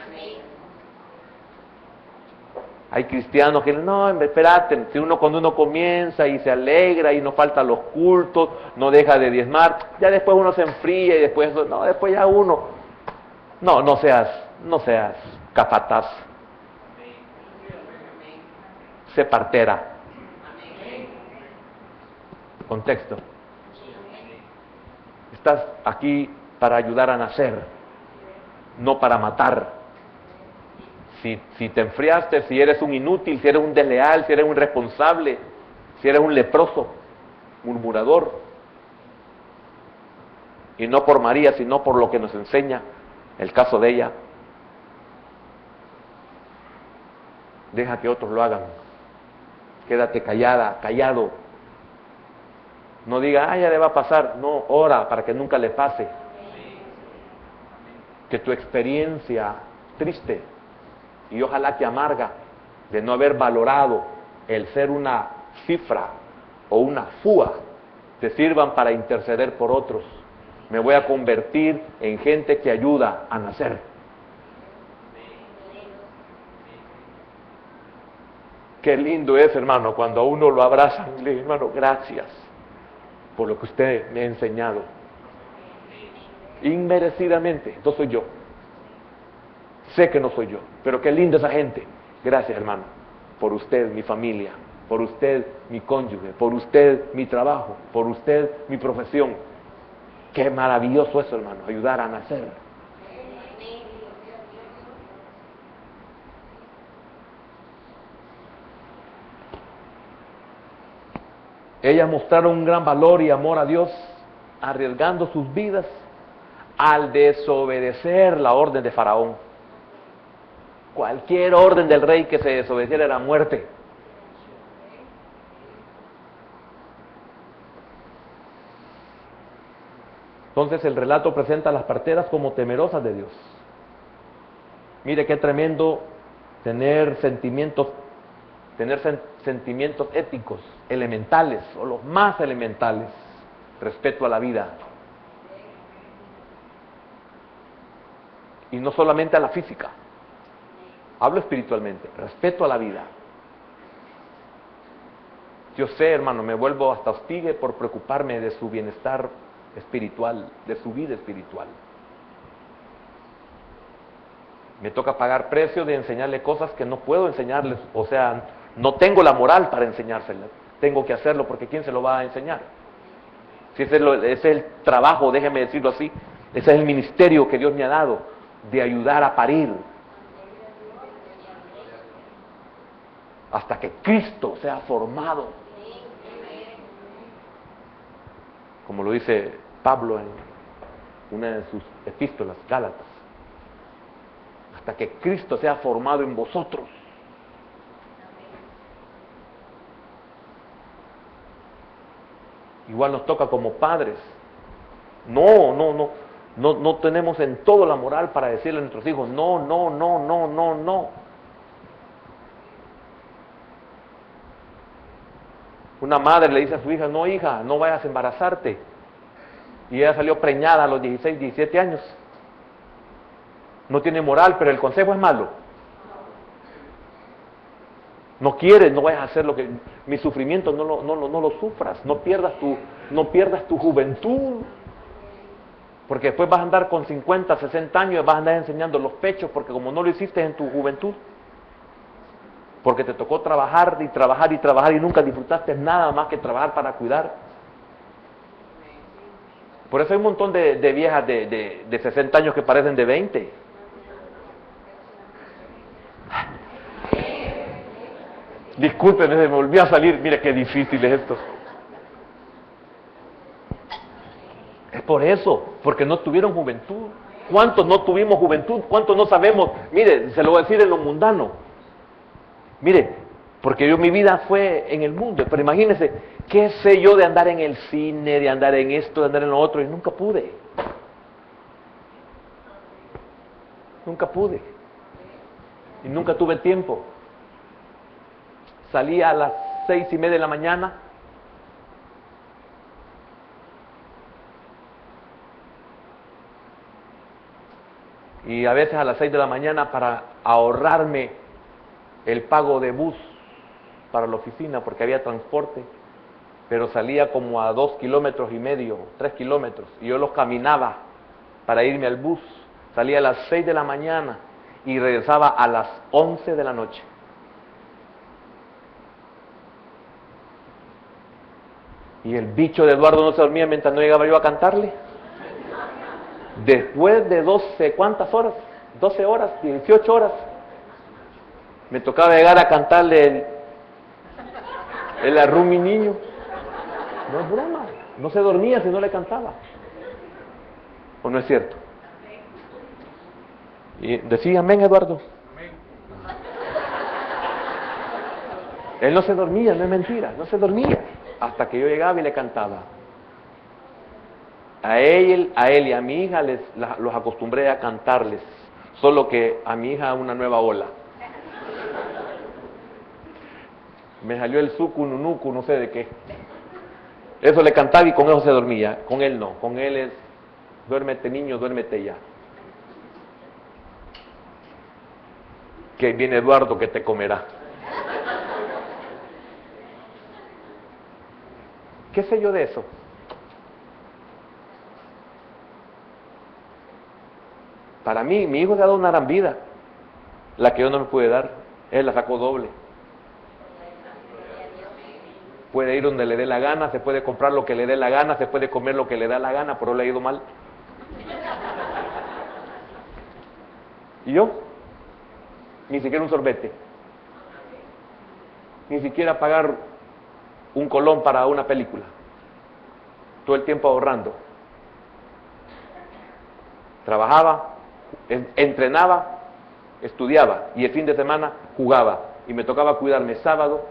Hay cristianos que no, espérate, si cuando uno comienza y se alegra y no falta los cultos, no deja de diezmar, ya después uno se enfría y después ya uno, no seas capataz, sé partera. Contexto. Estás aquí para ayudar a nacer, no para matar. Si te enfriaste, si eres un inútil, si eres un desleal, si eres un irresponsable, si eres un leproso, murmurador, y no por María, sino por lo que nos enseña el caso de ella, deja que otros lo hagan. Quédate callada, callado. No diga, ya le va a pasar. No, ora para que nunca le pase. Que tu experiencia triste y ojalá que amarga de no haber valorado el ser una cifra o una fúa te sirvan para interceder por otros. Me voy a convertir en gente que ayuda a nacer. Qué lindo es, hermano, cuando a uno lo abrazan y le dicen, hermano, gracias por lo que usted me ha enseñado. Inmerecidamente, no soy yo. Sé que no soy yo, pero qué linda esa gente. Gracias, hermano, por usted, mi familia, por usted, mi cónyuge, por usted, mi trabajo, por usted, mi profesión. Qué maravilloso eso, hermano, ayudar a nacer. Ellas mostraron un gran valor y amor a Dios, arriesgando sus vidas al desobedecer la orden de Faraón. Cualquier orden del rey que se desobedeciera era muerte. Entonces el relato presenta a las parteras como temerosas de Dios. Mire qué tremendo tener sentimientos éticos, elementales, o los más elementales, respecto a la vida. Y no solamente a la física, hablo espiritualmente, respeto a la vida. Yo sé, hermano, me vuelvo hasta hostigue por preocuparme de su bienestar espiritual, de su vida espiritual. Me toca pagar precio de enseñarle cosas que no puedo enseñarles, o sea, no tengo la moral para enseñárselas. Tengo que hacerlo porque ¿quién se lo va a enseñar? Si ese es el trabajo, déjeme decirlo así, ese es el ministerio que Dios me ha dado, de ayudar a parir. Hasta que Cristo sea formado. Como lo dice Pablo en una de sus epístolas, Gálatas. Hasta que Cristo sea formado en vosotros. Igual nos toca como padres. No tenemos en todo la moral para decirle a nuestros hijos, no. Una madre le dice a su hija, no hija, no vayas a embarazarte. Y ella salió preñada a los 16, 17 años. No tiene moral, pero el consejo es malo. No quieres, no vayas a hacer lo que... Mi sufrimiento no lo sufras, no pierdas tu juventud. Porque después vas a andar con 50, 60 años y vas a andar enseñando los pechos, porque como no lo hiciste en tu juventud, porque te tocó trabajar y nunca disfrutaste nada más que trabajar para cuidar. Por eso hay un montón de viejas de 60 años que parecen de 20. Discúlpenme, se me volvió a salir. Mire qué difícil es esto. Es por eso, porque no tuvieron juventud. ¿Cuántos no tuvimos juventud? ¿Cuántos no sabemos? Mire, se lo voy a decir en lo mundano. Mire, porque mi vida fue en el mundo, pero imagínense, ¿qué sé yo de andar en el cine, de andar en esto, de andar en lo otro? Y nunca pude. Y nunca tuve tiempo. Salía a las 6:30 de la mañana. Y a veces a las 6 de la mañana para ahorrarme el pago de bus para la oficina, porque había transporte, pero salía como a 2,5 kilómetros, 3 kilómetros, y yo los caminaba para irme al bus. Salía a las 6 de la mañana y regresaba a las 11 de la noche. Y el bicho de Eduardo no se dormía mientras no llegaba yo a cantarle. Después de 12, ¿cuántas horas? 12 horas, 18 horas. Me tocaba llegar a cantarle el arrum mi niño. No es broma. No se dormía si no le cantaba. ¿O no es cierto? Y decía amén, Eduardo. Él no se dormía, no es mentira, no se dormía. Hasta que yo llegaba y le cantaba. A él y a mi hija los acostumbré a cantarles. Solo que a mi hija una nueva ola. Me salió el suku, nunuku, no sé de qué. Eso le cantaba y con eso se dormía. Con él no, con él es, duérmete niño, duérmete ya. Que viene Eduardo que te comerá. ¿Qué sé yo de eso? Para mí, mi hijo le ha dado una gran vida, la que yo no me pude dar. Él la sacó doble. Puede ir donde le dé la gana, se puede comprar lo que le dé la gana, se puede comer lo que le da la gana, pero le ha ido mal. ¿Y yo? Ni siquiera un sorbete. Ni siquiera pagar un colón para una película. Todo el tiempo ahorrando. Trabajaba, entrenaba, estudiaba y el fin de semana jugaba. Y me tocaba cuidarme sábado.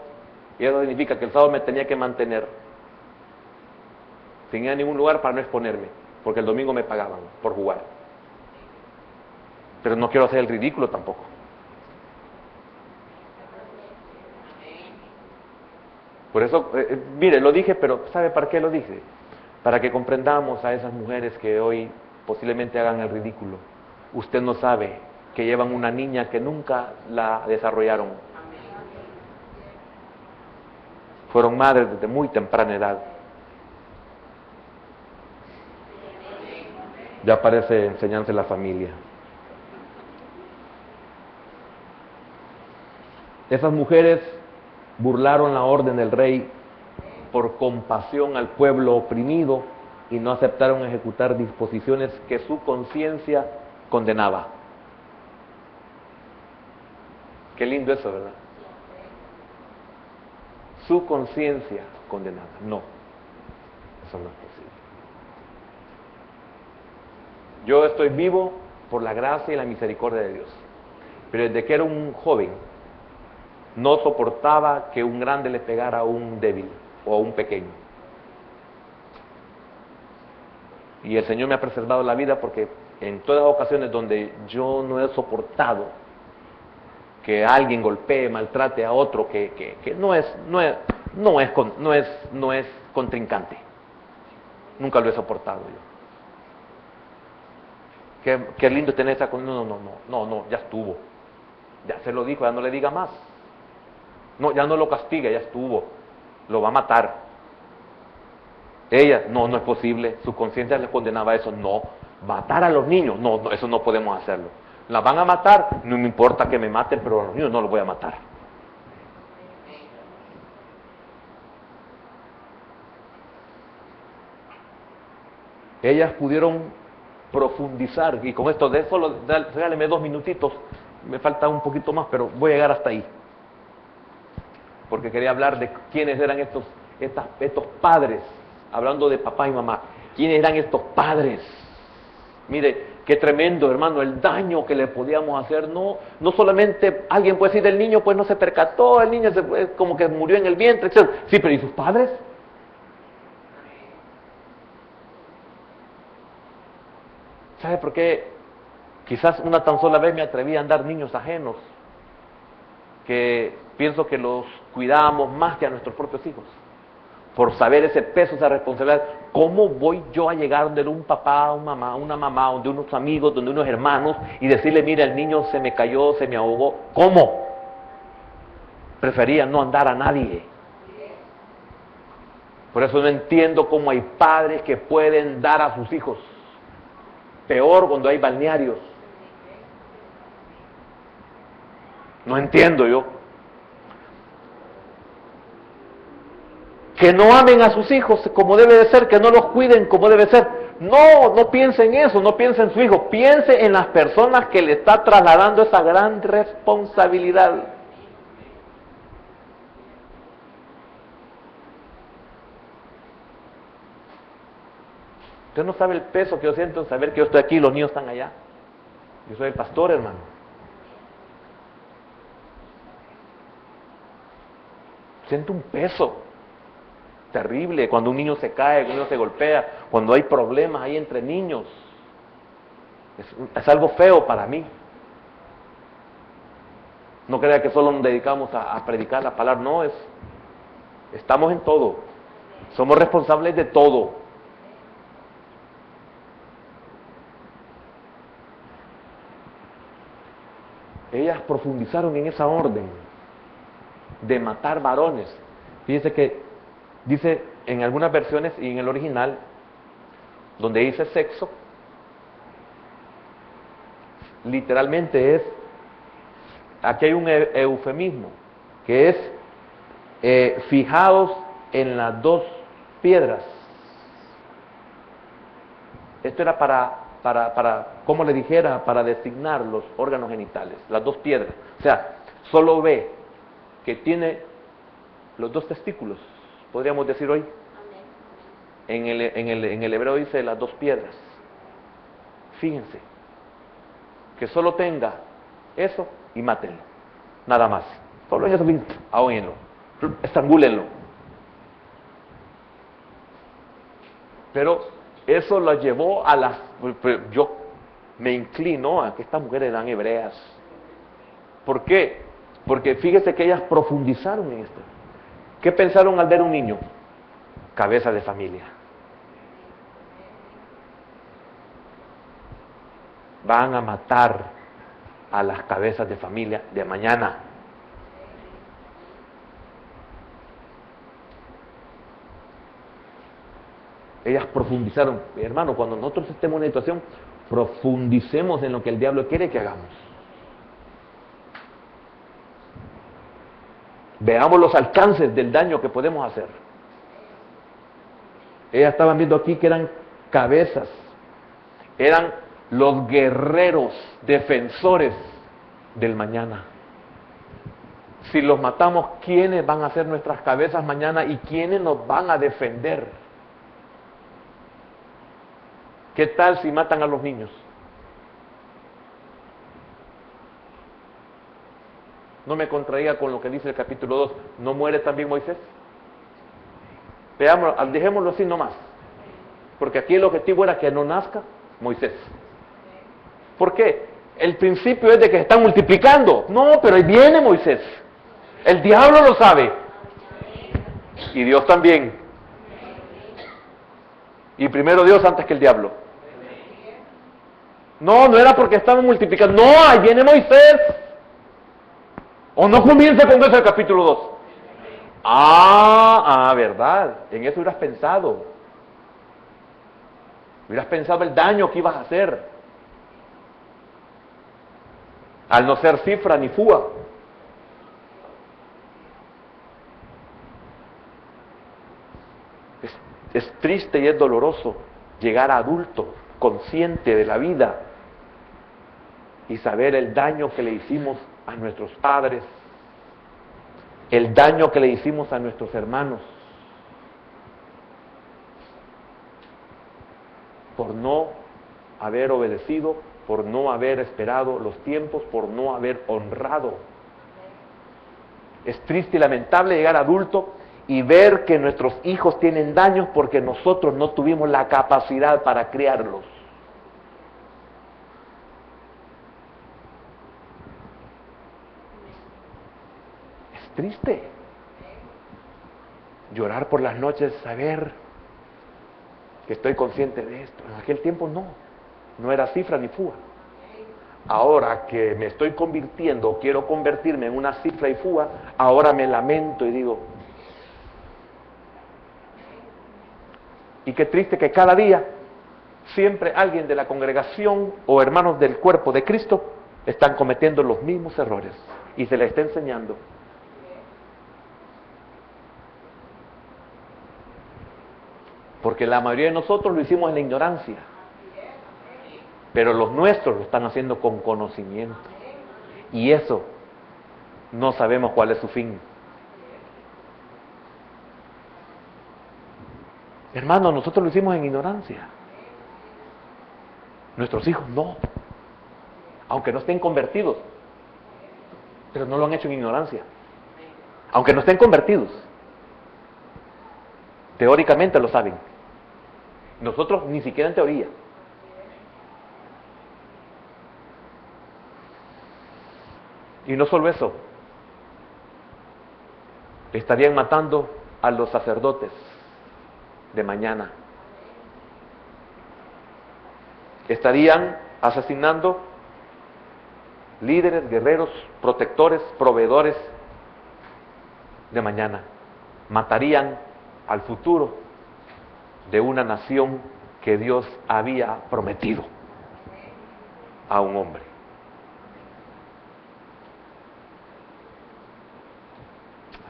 Y eso significa que el sábado me tenía que mantener. Sin ir a ningún lugar para no exponerme. Porque el domingo me pagaban por jugar. Pero no quiero hacer el ridículo tampoco. Por eso, mire, lo dije, pero ¿sabe para qué lo dije? Para que comprendamos a esas mujeres que hoy posiblemente hagan el ridículo. Usted no sabe que llevan una niña que nunca la desarrollaron. Fueron madres desde muy temprana edad. Ya parece enseñanza en la familia. Esas mujeres burlaron la orden del rey por compasión al pueblo oprimido y no aceptaron ejecutar disposiciones que su conciencia condenaba. Qué lindo eso, ¿verdad? Su conciencia condenaba. No, eso no es posible. Yo estoy vivo por la gracia y la misericordia de Dios. Pero desde que era un joven, no soportaba que un grande le pegara a un débil o a un pequeño. Y el Señor me ha preservado la vida porque en todas las ocasiones donde yo no he soportado que alguien golpee, maltrate a otro que no es contrincante. Nunca lo he soportado yo. Qué lindo tener esa condición. No, ya estuvo. Ya se lo dijo, ya no le diga más. No, ya no lo castigue, ya estuvo. Lo va a matar. Ella, no es posible. Su conciencia le condenaba a eso. No, matar a los niños, no, eso no podemos hacerlo. La van a matar, no me importa que me maten, pero a los niños no los voy a matar. Ellas pudieron profundizar, y con esto de solo, regáleme 2 minutitos, me falta un poquito más, pero voy a llegar hasta ahí. Porque quería hablar de quiénes eran estos padres, hablando de papá y mamá. ¿Quiénes eran estos padres? Mire, qué tremendo, hermano, el daño que le podíamos hacer. No solamente alguien puede decir, el niño pues no se percató, el niño como que murió en el vientre, etc. Sí, pero ¿y sus padres? ¿Sabe por qué? Quizás una tan sola vez me atreví a andar niños ajenos, que pienso que los cuidábamos más que a nuestros propios hijos, por saber ese peso, esa responsabilidad. ¿Cómo voy yo a llegar donde un papá, una mamá, donde unos amigos, donde unos hermanos, y decirle, mira, el niño se me cayó, se me ahogó? ¿Cómo? Prefería no andar a nadie. Por eso no entiendo cómo hay padres que pueden dar a sus hijos. Peor cuando hay balnearios. No entiendo yo. Que no amen a sus hijos como debe de ser, que no los cuiden como debe ser. No piense en eso, no piense en su hijo, piense en las personas que le está trasladando esa gran responsabilidad. Usted no sabe el peso que yo siento en saber que yo estoy aquí y los niños están allá. Yo soy el pastor, hermano. siento un peso terrible cuando un niño se cae, cuando un niño se golpea, cuando hay problemas ahí entre niños. Es algo feo para mí. No crea que solo nos dedicamos a predicar la palabra, no, estamos en todo. Somos responsables de todo. Ellas profundizaron en esa orden de matar varones. Fíjense que dice en algunas versiones y en el original, donde dice sexo, literalmente aquí hay un eufemismo, que es fijados en las dos piedras. Esto era para, como le dijera, para designar los órganos genitales, las dos piedras. O sea, solo ve que tiene los dos testículos, podríamos decir hoy. En el hebreo dice las dos piedras. Fíjense, que solo tenga eso y mátenlo, nada más. Solo en eso, ahóguenlo, estrangúlenlo. Pero eso lo llevó a las... Yo me inclino a que estas mujeres eran hebreas. ¿Por qué? Porque fíjese que ellas profundizaron en esto. ¿Qué pensaron al ver un niño? Cabeza de familia. Van a matar a las cabezas de familia de mañana. Ellas profundizaron. Hermano, cuando nosotros estemos en una situación, profundicemos en lo que el diablo quiere que hagamos. Veamos los alcances del daño que podemos hacer. Ellas estaban viendo aquí que eran cabezas, eran los guerreros defensores del mañana. Si los matamos, ¿quiénes van a ser nuestras cabezas mañana y quiénes nos van a defender? ¿Qué tal si matan a los niños? No me contraiga con lo que dice el capítulo 2. ¿No muere también Moisés? Veámoslo, dejémoslo así nomás. Porque aquí el objetivo era que no nazca Moisés. ¿Por qué? El principio es de que se están multiplicando. No, pero ahí viene Moisés. El diablo lo sabe. Y Dios también. Y primero Dios antes que el diablo. No, no era porque estaban multiplicando. No, ahí viene Moisés. ¿O no comienza con eso el capítulo 2? Verdad. En eso hubieras pensado. Hubieras pensado el daño que ibas a hacer. Al no ser cifra ni fúa. Es triste y es doloroso llegar a adulto, consciente de la vida y saber el daño que le hicimos a nuestros padres, el daño que le hicimos a nuestros hermanos, por no haber obedecido, por no haber esperado los tiempos, por no haber honrado. Es triste y lamentable llegar adulto y ver que nuestros hijos tienen daños porque nosotros no tuvimos la capacidad para criarlos. Es triste. Llorar por las noches, saber que estoy consciente de esto. En aquel tiempo no era cifra ni fúa. Ahora que me estoy convirtiendo, quiero convertirme en una cifra y fúa, ahora me lamento y digo, y qué triste que cada día siempre alguien de la congregación o hermanos del cuerpo de Cristo están cometiendo los mismos errores y se les está enseñando. Porque la mayoría de nosotros lo hicimos en la ignorancia, pero los nuestros lo están haciendo con conocimiento, y eso no sabemos cuál es su fin. Hermano, nosotros lo hicimos en ignorancia. Nuestros hijos no. Aunque no estén convertidos, pero no lo han hecho en ignorancia. aunque no estén convertidos. Teóricamente lo saben. Nosotros ni siquiera en teoría. Y no solo eso, estarían matando a los sacerdotes de mañana. Estarían asesinando líderes, guerreros, protectores, proveedores de mañana. Matarían al futuro de una nación que Dios había prometido a un hombre.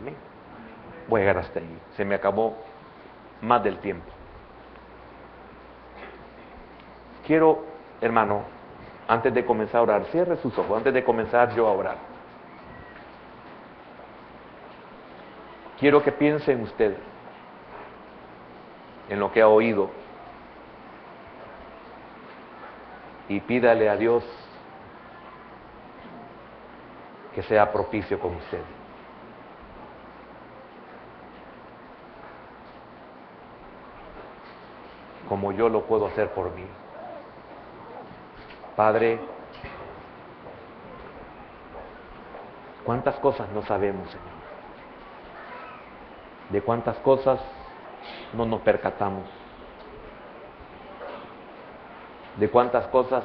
Amén. Voy a llegar hasta ahí. Se me acabó más del tiempo. Quiero, hermano, antes de comenzar a orar, cierre sus ojos, antes de comenzar yo a orar. Quiero que piense en usted, en lo que ha oído, y pídale a Dios que sea propicio con usted. Como yo lo puedo hacer por mí. Padre, cuántas cosas no sabemos, Señor. De cuántas cosas no nos percatamos. De cuántas cosas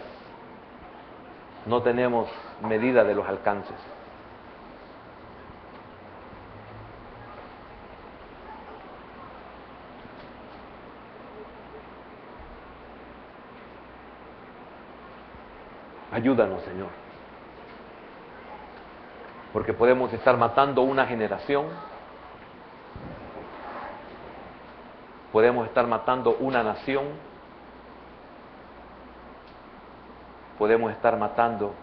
no tenemos medida de los alcances. Ayúdanos, Señor, porque podemos estar matando una generación, podemos estar matando una nación, podemos estar matando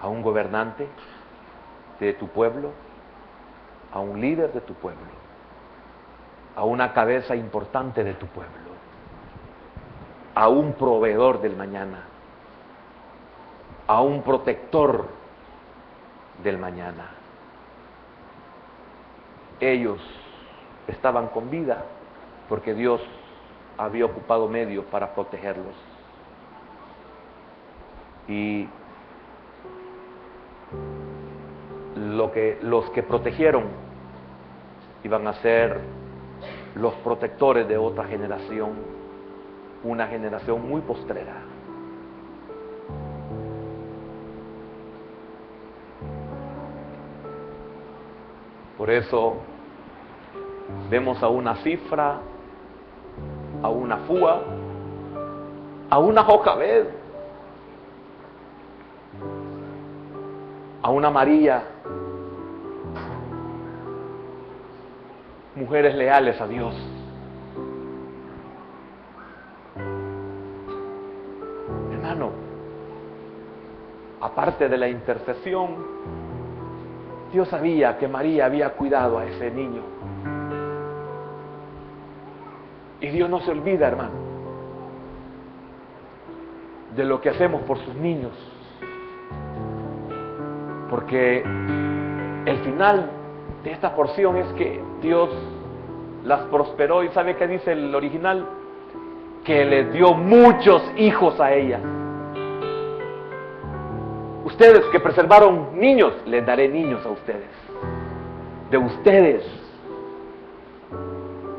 a un gobernante de tu pueblo, a un líder de tu pueblo, a una cabeza importante de tu pueblo, a un proveedor del mañana, a un protector del mañana. Ellos estaban con vida porque Dios había ocupado medios para protegerlos. Y los que protegieron iban a ser los protectores de otra generación, una generación muy postrera. Por eso vemos a una Cifra, a una Fúa, a una Jocabed, a una María, mujeres leales a Dios. Hermano, aparte de la intercesión, Dios sabía que María había cuidado a ese niño. Y Dios no se olvida, hermano, de lo que hacemos por sus niños. Porque el final de esta porción es que Dios las prosperó. ¿Y sabe qué dice el original? Que les dio muchos hijos a ellas. Ustedes que preservaron niños, les daré niños a ustedes. De ustedes.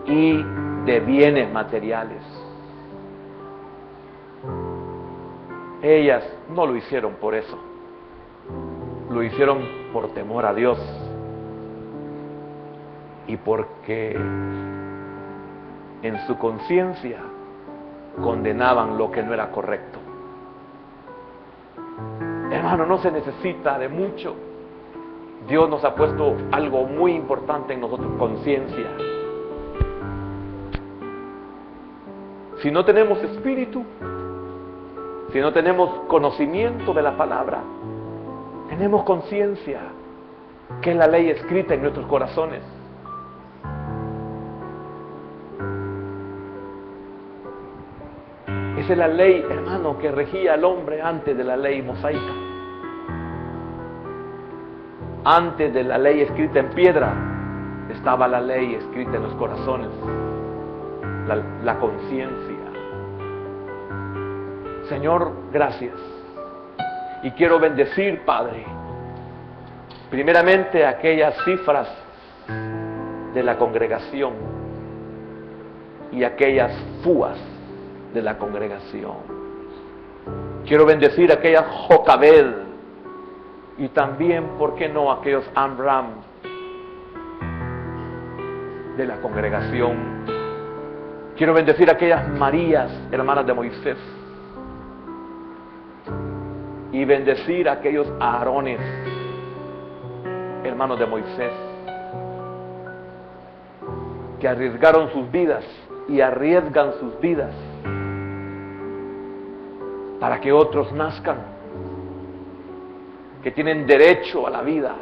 Y de bienes materiales. Ellas no lo hicieron por eso. Lo hicieron por temor a Dios. Y porque en su conciencia condenaban lo que no era correcto. Hermano, no se necesita de mucho. Dios nos ha puesto algo muy importante en nosotros, conciencia. Si no tenemos espíritu, si no tenemos conocimiento de la palabra, tenemos conciencia, que es la ley escrita en nuestros corazones. Esa es la ley, hermano, que regía al hombre antes de la ley mosaica. Antes de la ley escrita en piedra, estaba la ley escrita en los corazones, la conciencia. Señor, gracias. Y quiero bendecir, Padre, primeramente aquellas cifras de la congregación y aquellas fuas de la congregación. Quiero bendecir aquellas Jocabed y también, ¿por qué no, aquellos Amram de la congregación? Quiero bendecir aquellas Marías, hermanas de Moisés, y bendecir aquellos Aarones, hermanos de Moisés, que arriesgaron sus vidas y arriesgan sus vidas para que otros nazcan, que tienen derecho a la vida,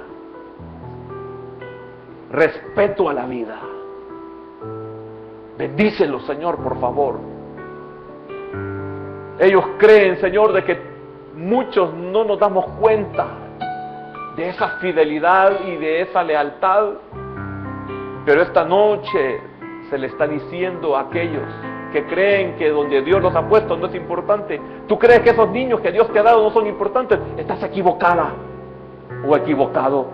respeto a la vida. Bendícelos, Señor, por favor. Ellos creen, Señor, de que muchos no nos damos cuenta de esa fidelidad y de esa lealtad, pero esta noche se le está diciendo a aquellos que creen que donde Dios los ha puesto no es importante. Tú crees que esos niños que Dios te ha dado no son importantes. Estás equivocada o equivocado.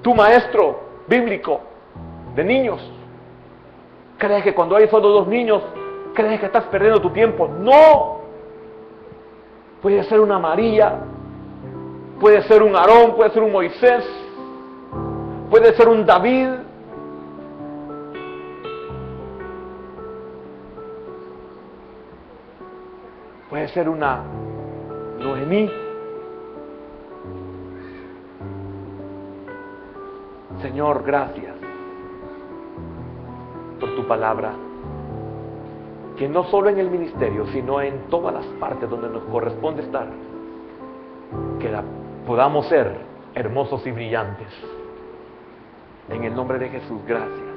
Tu maestro bíblico de niños, ¿crees que cuando hay solo 2 niños, crees que estás perdiendo tu tiempo? No. Puede ser una María, puede ser un Aarón, puede ser un Moisés, puede ser un David. Puede ser una Noemí. Señor, gracias por tu palabra, que no solo en el ministerio, sino en todas las partes donde nos corresponde estar, que podamos ser hermosos y brillantes. En el nombre de Jesús, gracias.